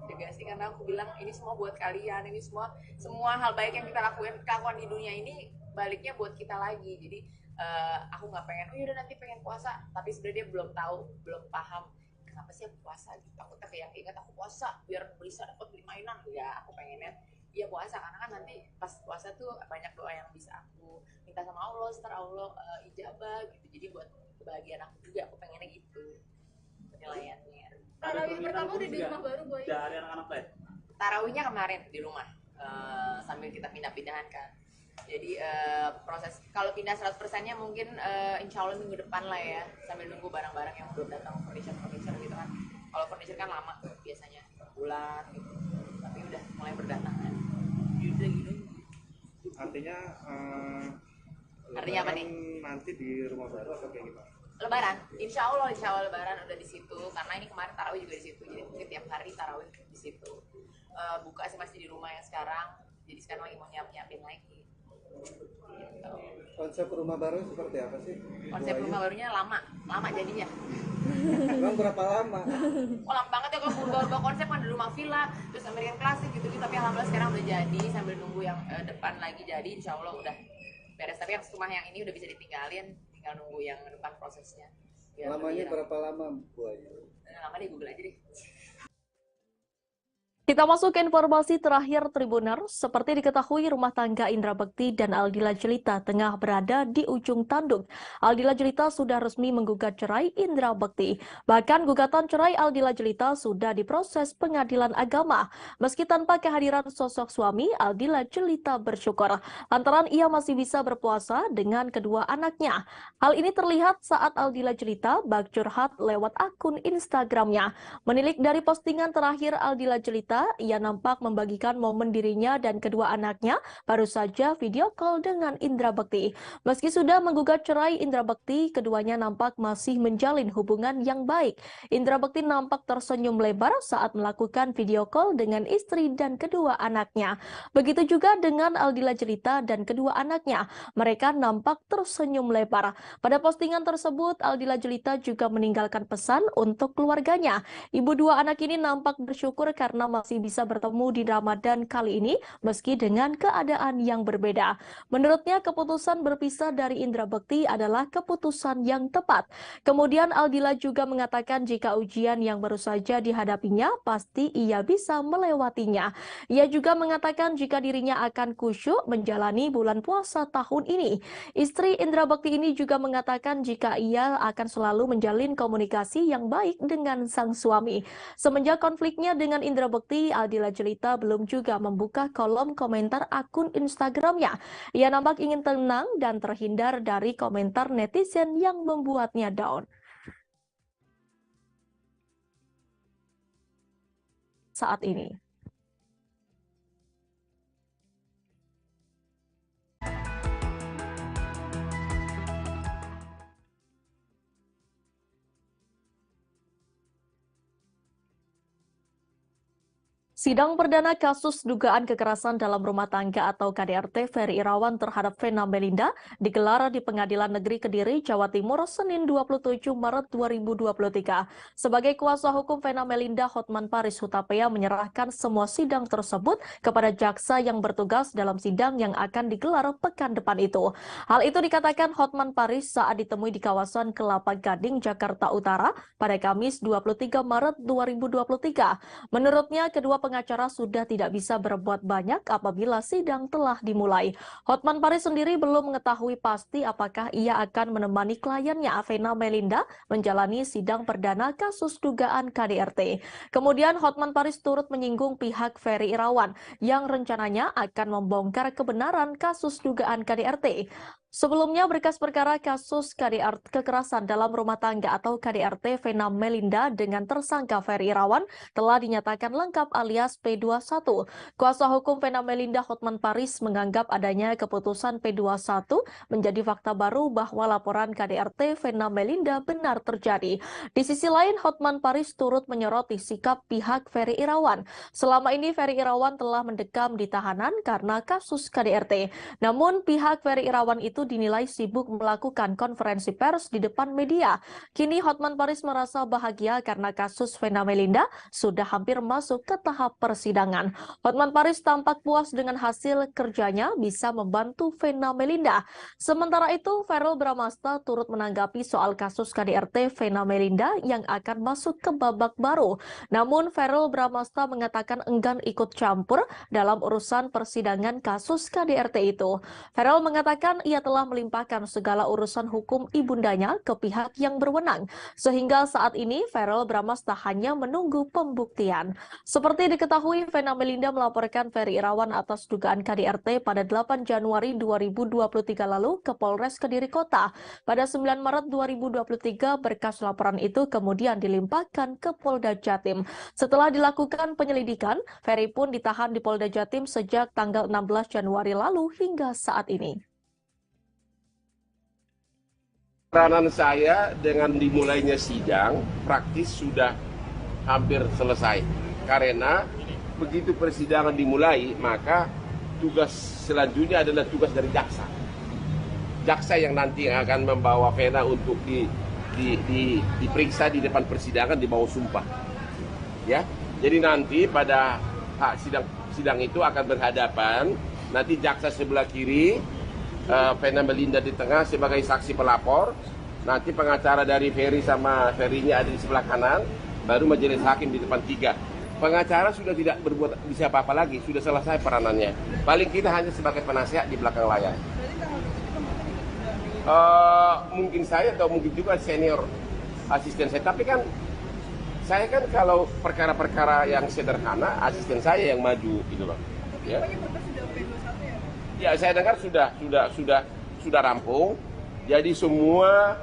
[SPEAKER 8] Juga sih karena aku bilang ini semua buat kalian, ini semua hal baik yang kita lakukan di dunia ini baliknya buat kita lagi. Jadi aku nggak pengen, oh yaudah nanti pengen puasa, tapi sebenarnya dia belum tahu, belum paham kenapa sih aku puasa gitu. Aku tak kayak ingat aku puasa biar bisa dapat beli mainan, ya aku pengennya iya puasa karena kan nanti pas puasa tuh banyak doa yang bisa aku minta sama Allah, setelah Allah ijabah gitu. Jadi buat kebahagiaan aku juga, aku pengennya gitu penilaiannya.
[SPEAKER 6] Tarawih pertama udah di rumah baru Boy.
[SPEAKER 5] Dari anak-anak lain.
[SPEAKER 8] Tarawihnya kemarin di rumah sambil kita pindah-pindahan kan. Jadi proses kalau pindah 100%-nya mungkin insya Allah minggu depan lah ya, sambil nunggu barang-barang yang belum datang, furniture gitu kan. Kalau furniture kan lama tuh biasanya bulan gitu, tapi udah mulai berdatangan.
[SPEAKER 9] Artinya
[SPEAKER 8] Artinya apa nih?
[SPEAKER 9] Nanti di rumah baru atau kayak gimana?
[SPEAKER 8] Lebaran, insya Allah Lebaran udah di situ karena ini kemarin tarawih juga di situ, jadi mungkin tiap hari tarawih di situ. Buka sih masih di rumah yang sekarang, jadi sekarang lagi mau nyiapin lagi. Gitu.
[SPEAKER 9] Konsep rumah baru seperti apa sih?
[SPEAKER 8] Konsep rumah barunya lama jadinya.
[SPEAKER 9] Emang berapa lama?
[SPEAKER 8] Oh lama banget ya kalau bawa konsep kan di rumah villa, terus American klasik gitu-gitu, tapi alhamdulillah sekarang udah jadi, sambil nunggu yang depan lagi jadi, insya Allah udah beres. Tapi yang rumah yang ini udah bisa ditinggalin, tinggal nunggu yang depan prosesnya.
[SPEAKER 9] Lamanya berapa lama Bu Ayu?
[SPEAKER 8] Lama deh, Google aja deh.
[SPEAKER 1] Kita masuk ke informasi terakhir Tribuners. Seperti diketahui, rumah tangga Indra Bekti dan Aldila Jelita tengah berada di ujung tanduk. Aldila Jelita sudah resmi menggugat cerai Indra Bekti. Bahkan gugatan cerai Aldila Jelita sudah diproses pengadilan agama. Meski tanpa kehadiran sosok suami, Aldila Jelita bersyukur lantaran ia masih bisa berpuasa dengan kedua anaknya. Hal ini terlihat saat Aldila Jelita bak curhat lewat akun Instagramnya. Menilik dari postingan terakhir Aldila Jelita Jelita, ia nampak membagikan momen dirinya dan kedua anaknya baru saja video call dengan Indra Bekti. Meski sudah menggugat cerai Indra Bekti, keduanya nampak masih menjalin hubungan yang baik. Indra Bekti nampak tersenyum lebar saat melakukan video call dengan istri dan kedua anaknya. Begitu juga dengan Aldila Jelita dan kedua anaknya. Mereka nampak tersenyum lebar. Pada postingan tersebut, Aldila Jelita juga meninggalkan pesan untuk keluarganya. Ibu dua anak ini nampak bersyukur karena masih bisa bertemu di Ramadan kali ini meski dengan keadaan yang berbeda. Menurutnya, keputusan berpisah dari Indra Bekti adalah keputusan yang tepat. Kemudian Aldila juga mengatakan jika ujian yang baru saja dihadapinya pasti ia bisa melewatinya. Ia juga mengatakan jika dirinya akan khusyuk menjalani bulan puasa tahun ini. Istri Indra Bekti ini juga mengatakan jika ia akan selalu menjalin komunikasi yang baik dengan sang suami. Semenjak konfliknya dengan Indra Bekti, Aldila Jelita belum juga membuka kolom komentar akun Instagramnya. Ia nampak ingin tenang dan terhindar dari komentar netizen yang membuatnya down. Saat ini. Sidang perdana kasus dugaan kekerasan dalam rumah tangga atau KDRT Ferry Irawan terhadap Vena Melinda digelar di Pengadilan Negeri Kediri, Jawa Timur, Senin 27 Maret 2023. Sebagai kuasa hukum Vena Melinda, Hotman Paris Hutapea menyerahkan semua sidang tersebut kepada jaksa yang bertugas dalam sidang yang akan digelar pekan depan itu. Hal itu dikatakan Hotman Paris saat ditemui di kawasan Kelapa Gading, Jakarta Utara pada Kamis 23 Maret 2023. Menurutnya, kedua pengacara sudah tidak bisa berbuat banyak apabila sidang telah dimulai. Hotman Paris sendiri belum mengetahui pasti apakah ia akan menemani kliennya Vena Melinda menjalani sidang perdana kasus dugaan KDRT. Kemudian Hotman Paris turut menyinggung pihak Ferry Irawan yang rencananya akan membongkar kebenaran kasus dugaan KDRT. Sebelumnya, berkas perkara kasus KDRT kekerasan dalam rumah tangga atau KDRT Vena Melinda dengan tersangka Ferry Irawan telah dinyatakan lengkap alias P21. Kuasa hukum Vena Melinda Hotman Paris menganggap adanya keputusan P21 menjadi fakta baru bahwa laporan KDRT Vena Melinda benar terjadi. Di sisi lain, Hotman Paris turut menyoroti sikap pihak Ferry Irawan. Selama ini Ferry Irawan telah mendekam di tahanan karena kasus KDRT. Namun pihak Ferry Irawan itu dinilai sibuk melakukan konferensi pers di depan media. Kini Hotman Paris merasa bahagia karena kasus Vena Melinda sudah hampir masuk ke tahap persidangan. Hotman Paris tampak puas dengan hasil kerjanya bisa membantu Vena Melinda. Sementara itu, Verrel Bramasta turut menanggapi soal kasus KDRT Vena Melinda yang akan masuk ke babak baru. Namun, Verrel Bramasta mengatakan enggan ikut campur dalam urusan persidangan kasus KDRT itu. Verrel mengatakan ia telah melimpahkan segala urusan hukum ibundanya ke pihak yang berwenang. Sehingga saat ini, Verrel Bramasta hanya menunggu pembuktian. Seperti diketahui, Vena Melinda melaporkan Ferry Irawan atas dugaan KDRT pada 8 Januari 2023 lalu ke Polres Kediri Kota. Pada 9 Maret 2023, berkas laporan itu kemudian dilimpahkan ke Polda Jatim. Setelah dilakukan penyelidikan, Ferry pun ditahan di Polda Jatim sejak tanggal 16 Januari lalu hingga saat ini.
[SPEAKER 2] Peranan saya dengan dimulainya sidang praktis sudah hampir selesai. Karena begitu persidangan dimulai, maka tugas selanjutnya adalah tugas dari jaksa. Jaksa yang nanti akan membawa Vena untuk diperiksa di depan persidangan di bawah sumpah. Ya, jadi nanti pada sidang itu akan berhadapan, nanti jaksa sebelah kiri, Vena Melinda di tengah sebagai saksi pelapor, nanti pengacara dari Ferry sama Ferry-nya ada di sebelah kanan, baru majelis hakim di depan tiga. Pengacara sudah tidak berbuat bisa apa-apa lagi, sudah selesai peranannya. Paling kita hanya sebagai penasihat di belakang layar. Mungkin saya atau mungkin juga senior asisten saya, tapi kan saya kan kalau perkara-perkara yang sederhana asisten saya yang maju gitu loh. Ya. Ya, saya dengar sudah rampung. Jadi semua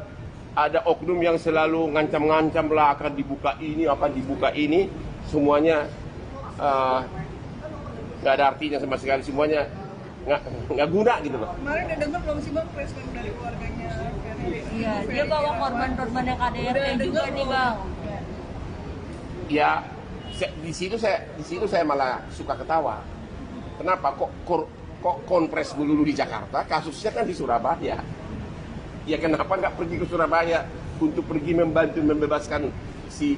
[SPEAKER 2] ada oknum yang selalu ngancam-ngancam lah akan dibuka ini, semuanya nggak ada artinya sama sekali, semuanya nggak guna gitu loh.
[SPEAKER 7] Kemarin udah dengar belum sih Bang respon dari keluarganya Ferry?
[SPEAKER 4] Iya, dia bawa korban-korbannya KDRT juga nih Bang.
[SPEAKER 2] Ya, di situ saya malah suka ketawa. Kenapa kok konpres melulu di Jakarta, kasusnya kan di Surabaya. Ya kenapa nggak pergi ke Surabaya untuk pergi membantu membebaskan si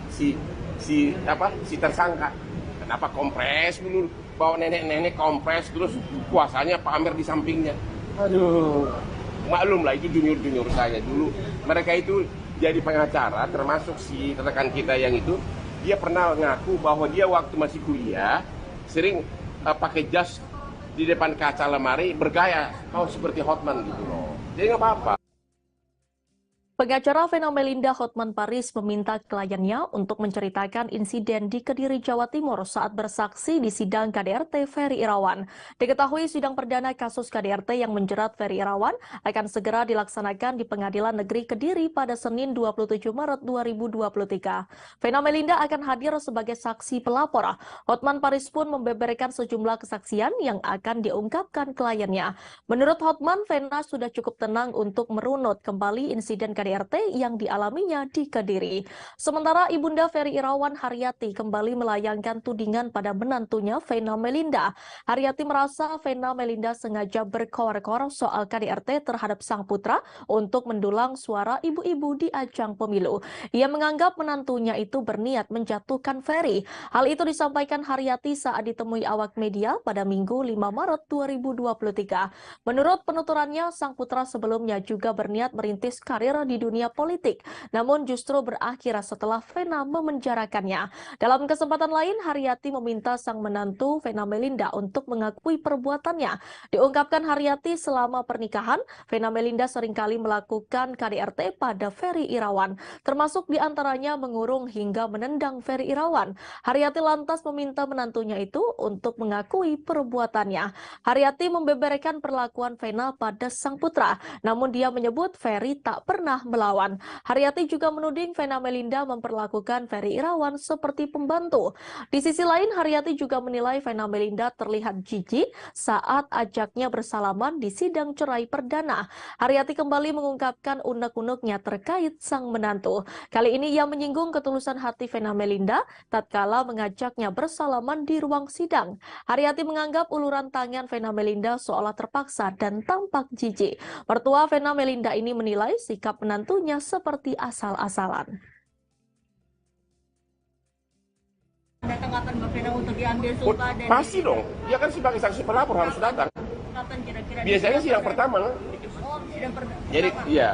[SPEAKER 2] tersangka? Kenapa kompres dulu, bawa nenek-nenek kompres terus kuasanya pamer di sampingnya? Aduh, maklum lah itu junior saya dulu. Mereka itu jadi pengacara, termasuk si rekan kita yang itu, dia pernah ngaku bahwa dia waktu masih kuliah sering pakai jas di depan kaca lemari bergaya, seperti Hotman gitu loh. Jadi nggak apa-apa.
[SPEAKER 1] Pengacara Vena Melinda Hotman Paris meminta kliennya untuk menceritakan insiden di Kediri, Jawa Timur saat bersaksi di sidang KDRT Ferry Irawan. Diketahui sidang perdana kasus KDRT yang menjerat Ferry Irawan akan segera dilaksanakan di Pengadilan Negeri Kediri pada Senin 27 Maret 2023. Vena Melinda akan hadir sebagai saksi pelapor. Hotman Paris pun membeberkan sejumlah kesaksian yang akan diungkapkan kliennya. Menurut Hotman, Vena sudah cukup tenang untuk merunut kembali insiden KDRT yang dialaminya di Kediri. Sementara Ibunda Ferry Irawan, Haryati, kembali melayangkan tudingan pada menantunya Vena Melinda. Haryati merasa Vena Melinda sengaja berkor-kor soal KDRT terhadap sang putra untuk mendulang suara ibu-ibu di ajang pemilu. Ia menganggap menantunya itu berniat menjatuhkan Ferry. Hal itu disampaikan Haryati saat ditemui awak media pada Minggu 5 Maret 2023. Menurut penuturannya, sang putra sebelumnya juga berniat merintis karir di dunia politik, namun justru berakhir setelah Vena memenjarakannya. Dalam kesempatan lain, Haryati meminta sang menantu Vena Melinda untuk mengakui perbuatannya. Diungkapkan Haryati, selama pernikahan, Vena Melinda seringkali melakukan KDRT pada Ferry Irawan, termasuk diantaranya mengurung hingga menendang Ferry Irawan. Haryati lantas meminta menantunya itu untuk mengakui perbuatannya. Haryati membeberkan perlakuan Vena pada sang putra, namun dia menyebut Ferry tak pernah melawan. Haryati juga menuding Vena Melinda memperlakukan Ferry Irawan seperti pembantu. Di sisi lain, Haryati juga menilai Vena Melinda terlihat jijik saat ajaknya bersalaman di sidang cerai perdana. Haryati kembali mengungkapkan unek-uneknya terkait sang menantu. Kali ini ia menyinggung ketulusan hati Vena Melinda tatkala mengajaknya bersalaman di ruang sidang. Haryati menganggap uluran tangan Vena Melinda seolah terpaksa dan tampak jijik. Mertua Vena Melinda ini menilai sikap menantunya seperti asal-asalan.
[SPEAKER 4] Ada tanggapan Mbak Vena untuk diambil sumpah dan
[SPEAKER 2] Pasti dong, dia kan sebagai saksi pelapor harus datang.
[SPEAKER 4] kapan kira-kira?
[SPEAKER 2] Biasanya sidang pertama.
[SPEAKER 4] Oh, sidang pertama.
[SPEAKER 2] Jadi iya.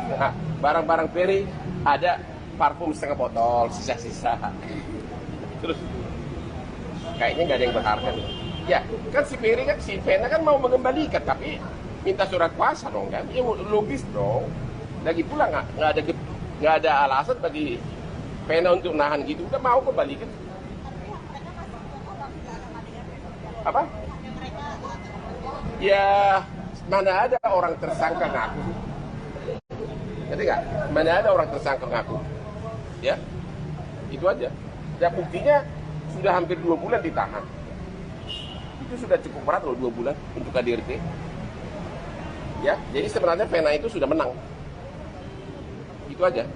[SPEAKER 2] Nah, barang-barang Ferry ada parfum setengah botol, sisa-sisa. Terus kayaknya nggak ada yang berharga nih. Ya, kan si Ferry kan, si Vena kan mau mengembalikan, tapi minta surat kuasa dong kan? Ya logis dong. Lagi pula nggak ada alasan bagi Vena untuk nahan gitu. Udah mau kembalikan. Apa? Ya, mana ada orang tersangka ngaku? Ngerti nggak? Mana ada orang tersangka ngaku? Ya, itu aja. Ya buktinya sudah hampir 2 bulan ditahan. Itu sudah cukup berat loh 2 bulan untuk KDRT. Ya, jadi sebenarnya Vena itu sudah menang. Itu aja.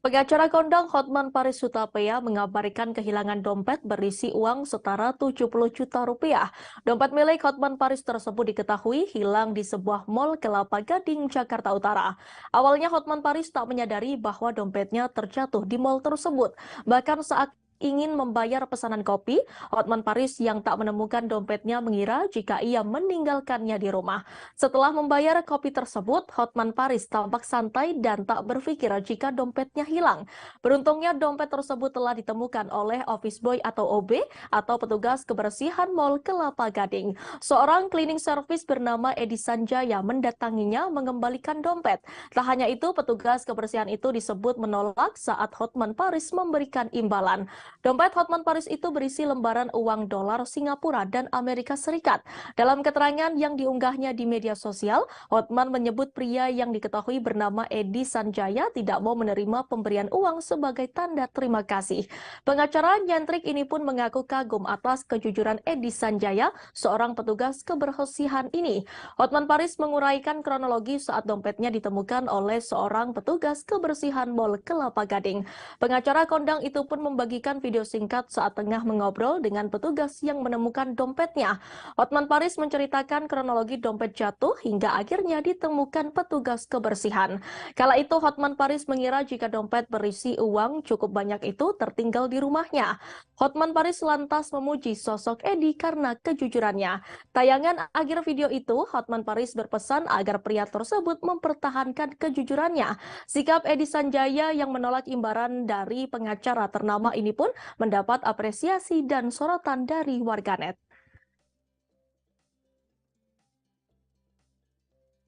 [SPEAKER 1] Pengacara kondang Hotman Paris Hutapea mengabarkan kehilangan dompet berisi uang setara 70 juta rupiah. Dompet milik Hotman Paris tersebut diketahui hilang di sebuah mal Kelapa Gading, Jakarta Utara. Awalnya Hotman Paris tak menyadari bahwa dompetnya terjatuh di mal tersebut. Bahkan saat ingin membayar pesanan kopi, Hotman Paris yang tak menemukan dompetnya mengira jika ia meninggalkannya di rumah. Setelah membayar kopi tersebut, Hotman Paris tampak santai dan tak berpikir jika dompetnya hilang. Beruntungnya dompet tersebut telah ditemukan oleh office boy atau OB atau petugas kebersihan Mall Kelapa Gading. Seorang cleaning service bernama Edi Sanjaya mendatanginya mengembalikan dompet. Tak hanya itu, petugas kebersihan itu disebut menolak saat Hotman Paris memberikan imbalan. Dompet Hotman Paris itu berisi lembaran uang dolar Singapura dan Amerika Serikat. Dalam keterangan yang diunggahnya di media sosial, Hotman menyebut pria yang diketahui bernama Edi Sanjaya tidak mau menerima pemberian uang sebagai tanda terima kasih. Pengacara nyentrik ini pun mengaku kagum atas kejujuran Edi Sanjaya, seorang petugas kebersihan ini. Hotman Paris menguraikan kronologi saat dompetnya ditemukan oleh seorang petugas kebersihan Mall Kelapa Gading. Pengacara kondang itu pun membagikan video singkat saat tengah mengobrol dengan petugas yang menemukan dompetnya. Hotman Paris menceritakan kronologi dompet jatuh hingga akhirnya ditemukan petugas kebersihan. Kala itu Hotman Paris mengira jika dompet berisi uang cukup banyak itu tertinggal di rumahnya. Hotman Paris lantas memuji sosok Edi karena kejujurannya. Tayangan akhir video itu, Hotman Paris berpesan agar pria tersebut mempertahankan kejujurannya. Sikap Edi Sanjaya yang menolak imbalan dari pengacara ternama ini pun mendapat apresiasi dan sorotan dari warganet.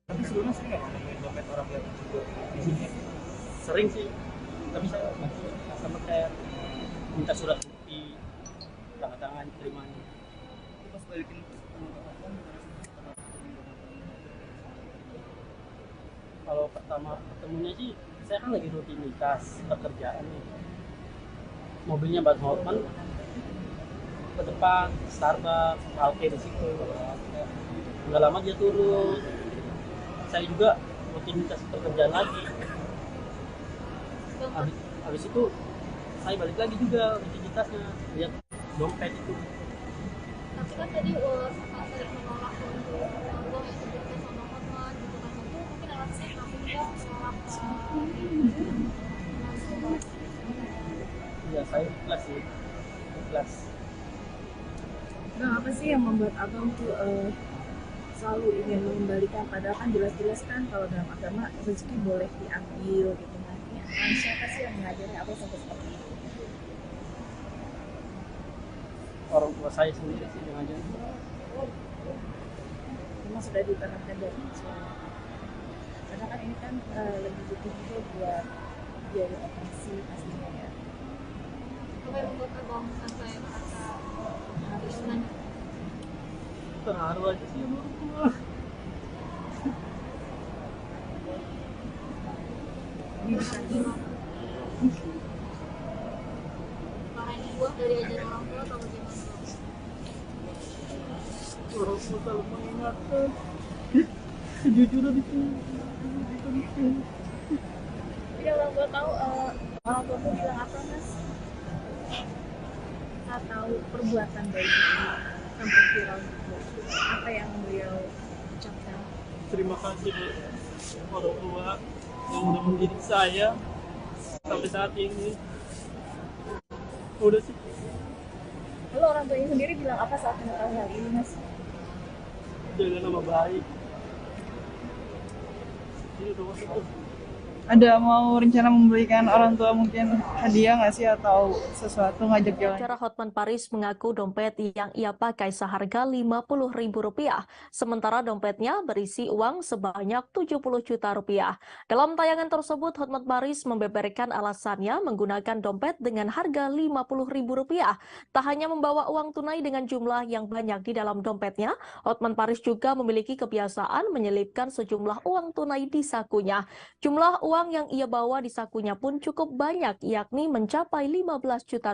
[SPEAKER 5] Tapi sebelumnya sering nggak nemuin dompet orang yang di sini? Sering sih, tapi saya nanti sama kayak minta surat bukti, tanda tangan terimanya.
[SPEAKER 9] Itu pas balikin
[SPEAKER 5] Kalau pertama ketemunya sih, saya kan lagi rutinitas pekerjaan nih. Mobilnya Bang Hotman ke depan, Starbucks, Alke di situ. Nggak lama dia turun. Saya juga rutinitas pekerjaan lagi. Habis itu saya balik lagi juga rutinitasnya, lihat dompet itu.
[SPEAKER 6] Tapi kan tadi sempat sering menolak untuk uang yang diberikan sama Hotman gitu kan, itu mungkin alasannya kenapa juga menolak
[SPEAKER 5] Iya, saya ikhlas sih, ikhlas.
[SPEAKER 3] Bang, apa sih yang membuat abang tuh selalu ingin mengembalikan, padahal kan jelas-jelas kan kalau dalam agama rezeki boleh diambil gitu kan. Ya, siapa sih yang mengajari abang sampai seperti itu?
[SPEAKER 5] Orang tua saya sendiri sih yang aja.
[SPEAKER 3] Memang sudah ditanamkan dari kecil. Karena kan ini kan lebih butuh juga buat biaya operasi pastinya ya.
[SPEAKER 6] apa yang membuat abang sampai merasa keinginan
[SPEAKER 5] Terharu aja sih sama orang tua.
[SPEAKER 6] karena ini buah dari ajaran orang tua atau bagaimana?
[SPEAKER 5] Orang tua selalu mengingatkan kejujuran itu.
[SPEAKER 3] Jadi orang tua tahu orang tua tuh bilang apa mas? Saat tahu perbuatan baik ini sampai viral gitu, apa yang beliau ucapkan?
[SPEAKER 5] Terima kasih Bu, orang tua yang udah mendidik saya sampai saat ini. Udah sih,
[SPEAKER 3] Lalu orang tuanya sendiri bilang apa saat mengetahui hal ini mas?
[SPEAKER 5] jaga nama baik. Ini udah masuk.
[SPEAKER 7] Ada mau rencana membelikan orang tua mungkin hadiah nggak sih atau sesuatu ngajak jalan?
[SPEAKER 1] Pengacara Hotman Paris mengaku dompet yang ia pakai seharga Rp50.000, sementara dompetnya berisi uang sebanyak Rp70 juta. Dalam tayangan tersebut, Hotman Paris membeberkan alasannya menggunakan dompet dengan harga Rp50.000. Tak hanya membawa uang tunai dengan jumlah yang banyak di dalam dompetnya, Hotman Paris juga memiliki kebiasaan menyelipkan sejumlah uang tunai di sakunya. Jumlah uang yang ia bawa di sakunya pun cukup banyak, yakni mencapai Rp15 juta.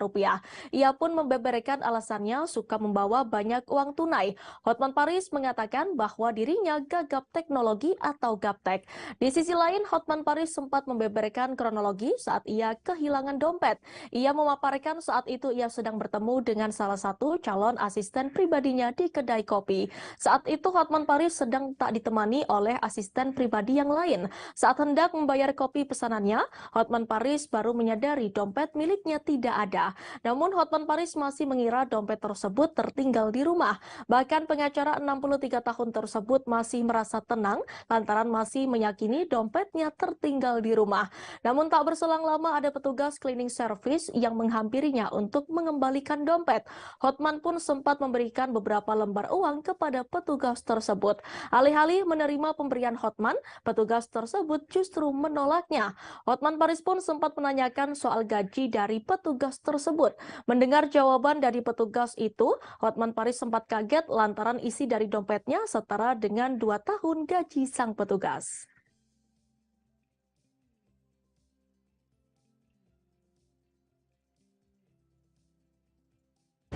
[SPEAKER 1] Ia pun membeberkan alasannya suka membawa banyak uang tunai. Hotman Paris mengatakan bahwa dirinya gagap teknologi atau gaptek. Di sisi lain, Hotman Paris sempat membeberkan kronologi saat ia kehilangan dompet. Ia memaparkan saat itu ia sedang bertemu dengan salah satu calon asisten pribadinya di kedai kopi. Saat itu Hotman Paris sedang tak ditemani oleh asisten pribadi yang lain. Saat hendak membayar kopi pesanannya, Hotman Paris baru menyadari dompet miliknya tidak ada. Namun Hotman Paris masih mengira dompet tersebut tertinggal di rumah. Bahkan pengacara 63 tahun tersebut masih merasa tenang lantaran masih meyakini dompetnya tertinggal di rumah. Namun tak berselang lama ada petugas cleaning service yang menghampirinya untuk mengembalikan dompet. Hotman pun sempat memberikan beberapa lembar uang kepada petugas tersebut. Alih-alih menerima pemberian Hotman, petugas tersebut justru menolak menolaknya. Hotman Paris pun sempat menanyakan soal gaji dari petugas tersebut. Mendengar jawaban dari petugas itu, Hotman Paris sempat kaget lantaran isi dari dompetnya setara dengan 2 tahun gaji sang petugas.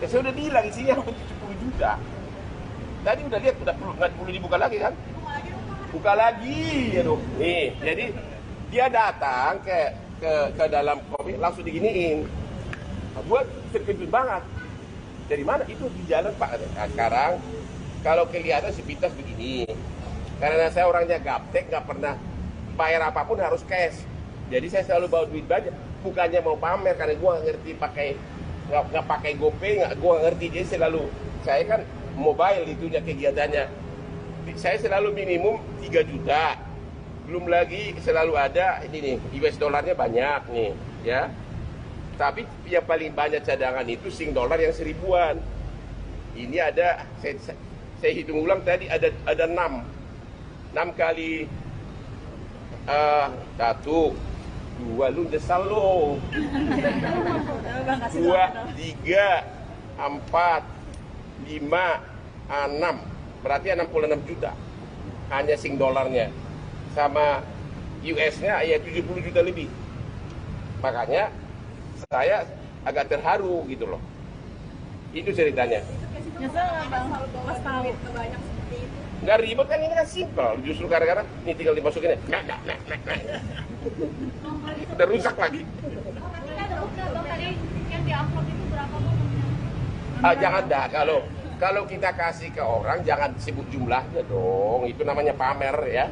[SPEAKER 2] Ya, saya udah bilang isinya 70 juta. Tadi udah lihat, nggak perlu dibuka lagi kan? Buka lagi, aduh. Nih, jadi dia datang ke dalam komik langsung diginiin. Nah, gue terkejut banget. Dari mana? Itu di jalan Pak. Nah, sekarang kalau kelihatan sepintas begini. Karena saya orangnya gaptek, nggak pernah bayar apapun harus cash. Jadi saya selalu bawa duit banyak. Bukannya mau pamer, karena gue ngerti nggak pakai GoPay, gue ngerti. Jadi saya kan mobile itunya kegiatannya. Saya selalu minimum 3 juta. Belum lagi selalu ada ini nih, US dollarnya banyak nih, ya. Tapi yang paling banyak cadangan itu Sing dollar yang 1000-an. Ini ada, saya hitung ulang tadi ada 6. 6 kali 1, 2, lu nyesal lo. 2, 3, 4, 5, 6. Berarti 66 juta. Hanya Sing dollarnya. Sama US-nya ya 70 juta lebih. Makanya saya agak terharu gitu loh. Itu ceritanya. Nggak ribet kan, ini kan simpel. Justru gara-gara ini tinggal dimasukin. Udah rusak lagi. Jangan dah, kalau kita kasih ke orang jangan sebut jumlahnya dong. Itu namanya pamer ya.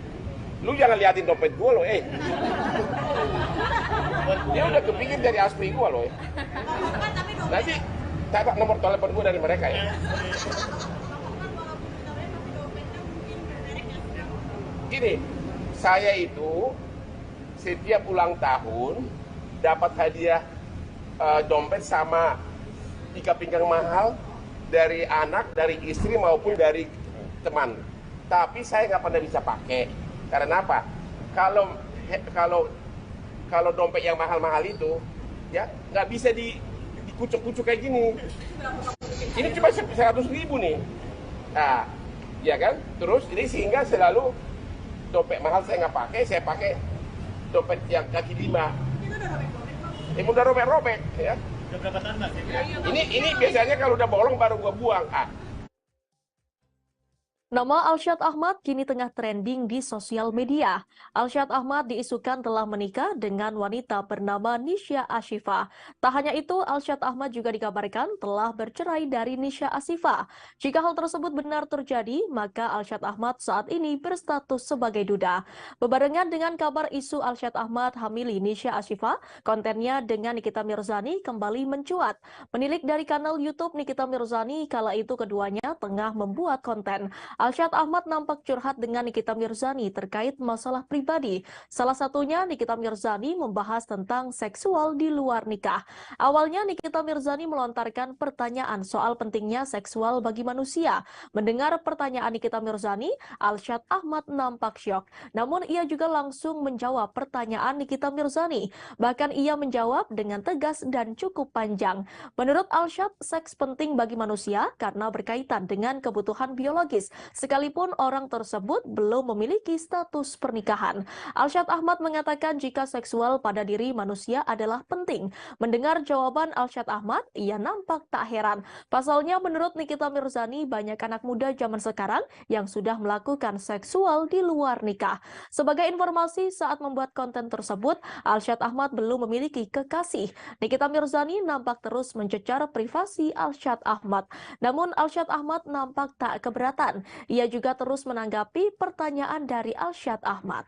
[SPEAKER 2] Lu jangan liatin dompet gue loh, Dia udah kepingin dari asli gue loh, Nanti dapat nomor telepon gue dari mereka ya. Gini, saya itu setiap ulang tahun dapat hadiah dompet sama ikat pinggang mahal dari anak, dari istri maupun dari teman. Tapi saya nggak pernah bisa pakai. Karena apa? Kalau dompet yang mahal-mahal itu, ya nggak bisa dikucuk-kucuk kayak gini. Ini cuma 100.000 nih. Nah, ya kan? Terus jadi sehingga selalu dompet mahal saya nggak pakai, saya pakai dompet yang kaki 5. Ini udah robek-robek, ya. Ini biasanya kalau udah bolong baru gua buang.
[SPEAKER 1] Nama Alsyad Ahmad kini tengah trending di sosial media. Alsyad Ahmad diisukan telah menikah dengan wanita bernama Nisha Ashifa. Tak hanya itu, Alsyad Ahmad juga dikabarkan telah bercerai dari Nisha Ashifa. Jika hal tersebut benar terjadi, maka Alsyad Ahmad saat ini berstatus sebagai duda. Bebarengan dengan kabar isu Alsyad Ahmad hamili Nisha Ashifa, kontennya dengan Nikita Mirzani kembali mencuat. Menilik dari kanal YouTube Nikita Mirzani, kala itu keduanya tengah membuat konten. Alsyad Ahmad nampak curhat dengan Nikita Mirzani terkait masalah pribadi. Salah satunya Nikita Mirzani membahas tentang seksual di luar nikah. Awalnya Nikita Mirzani melontarkan pertanyaan soal pentingnya seksual bagi manusia. Mendengar pertanyaan Nikita Mirzani, Alsyad Ahmad nampak syok. Namun ia juga langsung menjawab pertanyaan Nikita Mirzani. Bahkan ia menjawab dengan tegas dan cukup panjang. Menurut Alsyad, seks penting bagi manusia karena berkaitan dengan kebutuhan biologis. Sekalipun orang tersebut belum memiliki status pernikahan. Alsyad Ahmad mengatakan jika seksual pada diri manusia adalah penting. Mendengar jawaban Alsyad Ahmad, ia nampak tak heran. Pasalnya menurut Nikita Mirzani, banyak anak muda zaman sekarang yang sudah melakukan seksual di luar nikah. Sebagai informasi, saat membuat konten tersebut, Alsyad Ahmad belum memiliki kekasih. Nikita Mirzani nampak terus mencecar privasi Alsyad Ahmad. Namun Alsyad Ahmad nampak tak keberatan. Ia juga terus menanggapi pertanyaan dari Alsyad Ahmad.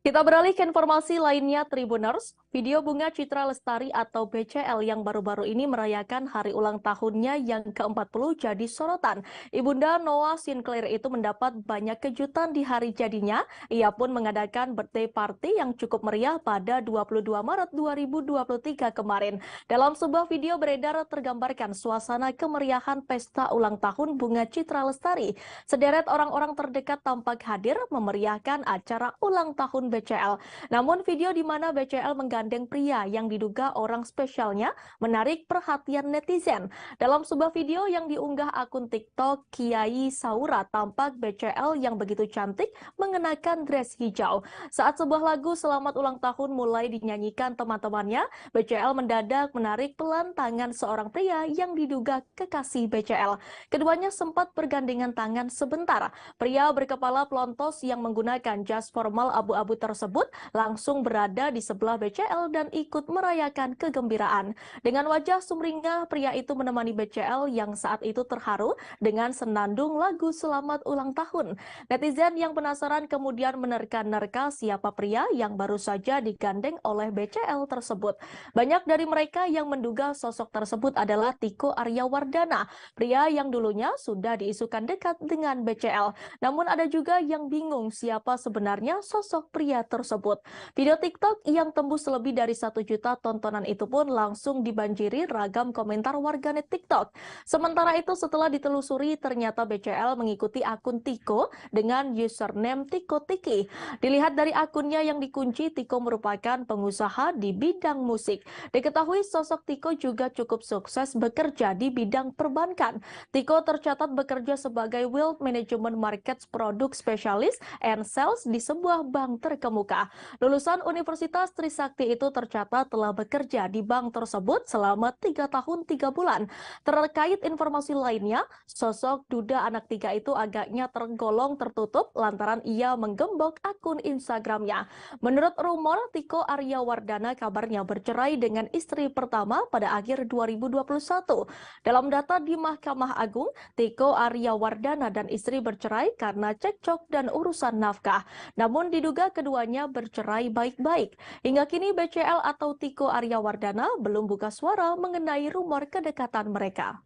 [SPEAKER 1] Kita beralih ke informasi lainnya, Tribuners. Video Bunga Citra Lestari atau BCL yang baru-baru ini merayakan hari ulang tahunnya yang ke-40 jadi sorotan. Ibunda Noah Sinclair itu mendapat banyak kejutan di hari jadinya. Ia pun mengadakan birthday party yang cukup meriah pada 22 Maret 2023 kemarin. Dalam sebuah video beredar tergambarkan suasana kemeriahan pesta ulang tahun Bunga Citra Lestari. Sederet orang-orang terdekat tampak hadir memeriahkan acara ulang tahun BCL. Namun video di mana BCL menggandeng pria yang diduga orang spesialnya menarik perhatian netizen. Dalam sebuah video yang diunggah akun TikTok, Kiai Saura tampak BCL yang begitu cantik mengenakan dress hijau. Saat sebuah lagu Selamat Ulang Tahun mulai dinyanyikan teman-temannya, BCL mendadak menarik pelan tangan seorang pria yang diduga kekasih BCL. Keduanya sempat bergandengan tangan sebentar. Pria berkepala pelontos yang menggunakan jas formal abu-abu tersebut langsung berada di sebelah BCL dan ikut merayakan kegembiraan. Dengan wajah sumringah, pria itu menemani BCL yang saat itu terharu dengan senandung lagu Selamat Ulang Tahun. Netizen yang penasaran kemudian menerka-nerka siapa pria yang baru saja digandeng oleh BCL tersebut. Banyak dari mereka yang menduga sosok tersebut adalah Tiko Aryawardana, pria yang dulunya sudah diisukan dekat dengan BCL. Namun ada juga yang bingung siapa sebenarnya sosok pria tersebut. Video TikTok yang tembus lebih dari 1 juta tontonan itu pun langsung dibanjiri ragam komentar warganet TikTok. Sementara itu setelah ditelusuri ternyata BCL mengikuti akun Tiko dengan username Tiko Tiki. Dilihat dari akunnya yang dikunci, Tiko merupakan pengusaha di bidang musik. Diketahui sosok Tiko juga cukup sukses bekerja di bidang perbankan. Tiko tercatat bekerja sebagai Wealth Management Markets Product Specialist and Sales di sebuah bank terkemuka. Lulusan Universitas Trisakti itu tercatat telah bekerja di bank tersebut selama 3 tahun 3 bulan. Terkait informasi lainnya, sosok duda anak 3 itu agaknya tergolong tertutup lantaran ia menggembok akun Instagramnya. Menurut rumor, Tiko Aryawardana kabarnya bercerai dengan istri pertama pada akhir 2021. Dalam data di Mahkamah Agung, Tiko Aryawardana dan istri bercerai karena cekcok dan urusan nafkah. Namun diduga keduanya bercerai baik-baik. Hingga kini BCL atau Tiko Aryawardana belum buka suara mengenai rumor kedekatan mereka.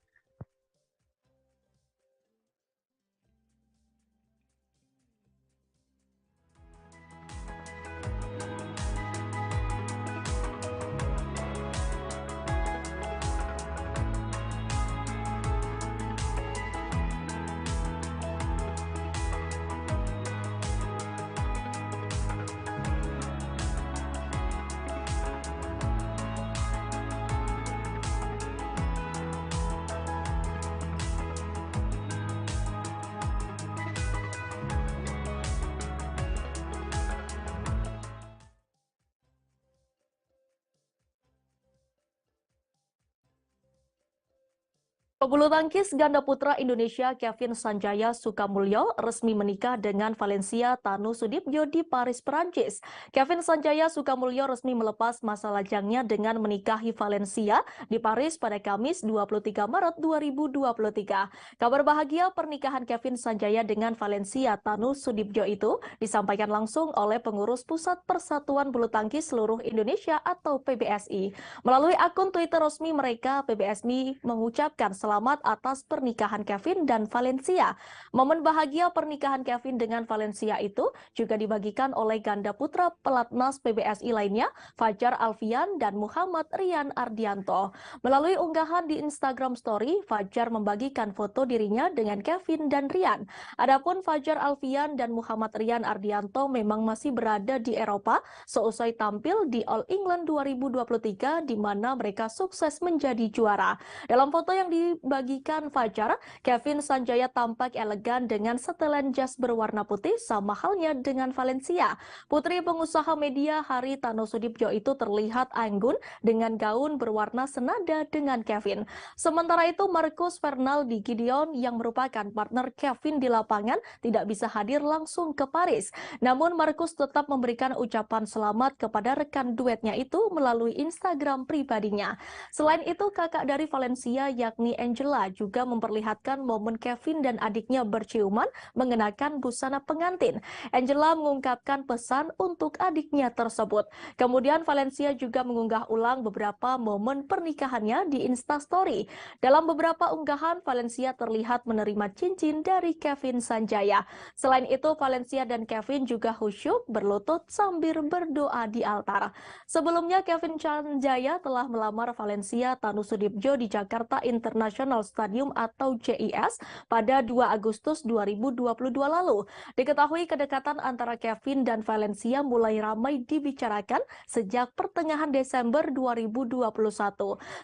[SPEAKER 1] Pebulu tangkis ganda putra Indonesia Kevin Sanjaya Sukamulyo resmi menikah dengan Valencia Tanu Sudibyo di Paris, Perancis. Kevin Sanjaya Sukamulyo resmi melepas masa lajangnya dengan menikahi Valencia di Paris pada Kamis 23 Maret 2023. Kabar bahagia pernikahan Kevin Sanjaya dengan Valencia Tanu Sudibyo itu disampaikan langsung oleh pengurus Pusat Persatuan Bulu Tangkis Seluruh Indonesia atau PBSI. Melalui akun Twitter resmi mereka, PBSI mengucapkan selamat atas pernikahan Kevin dan Valencia. Momen bahagia pernikahan Kevin dengan Valencia itu juga dibagikan oleh ganda putra pelatnas PBSI lainnya, Fajar Alfian dan Muhammad Rian Ardianto. Melalui unggahan di Instagram Story, Fajar membagikan foto dirinya dengan Kevin dan Rian. Adapun Fajar Alfian dan Muhammad Rian Ardianto memang masih berada di Eropa seusai tampil di All England 2023 di mana mereka sukses menjadi juara. Dalam foto yang dibagikan Fajar, Kevin Sanjaya tampak elegan dengan setelan jas berwarna putih sama halnya dengan Valencia. Putri pengusaha media Hari Tanu Sudibyo itu terlihat anggun dengan gaun berwarna senada dengan Kevin. Sementara itu Marcus Fernaldi Gideon yang merupakan partner Kevin di lapangan tidak bisa hadir langsung ke Paris. Namun Marcus tetap memberikan ucapan selamat kepada rekan duetnya itu melalui Instagram pribadinya. Selain itu kakak dari Valencia yakni Angela juga memperlihatkan momen Kevin dan adiknya berciuman mengenakan busana pengantin. Angela mengungkapkan pesan untuk adiknya tersebut. Kemudian Valencia juga mengunggah ulang beberapa momen pernikahannya di Instastory. Dalam beberapa unggahan, Valencia terlihat menerima cincin dari Kevin Sanjaya. Selain itu, Valencia dan Kevin juga khusyuk berlutut sambil berdoa di altar. Sebelumnya, Kevin Sanjaya telah melamar Valencia Tanusudibjo di Jakarta International Stadium atau JIS pada 2 Agustus 2022 lalu. Diketahui kedekatan antara Kevin dan Valencia mulai ramai dibicarakan sejak pertengahan Desember 2021.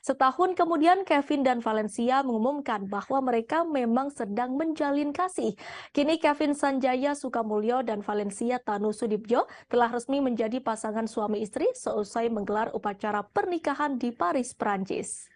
[SPEAKER 1] Setahun kemudian, Kevin dan Valencia mengumumkan bahwa mereka memang sedang menjalin kasih. Kini Kevin Sanjaya Sukamulyo dan Valencia Tanusudibjo telah resmi menjadi pasangan suami istri seusai menggelar upacara pernikahan di Paris, Prancis.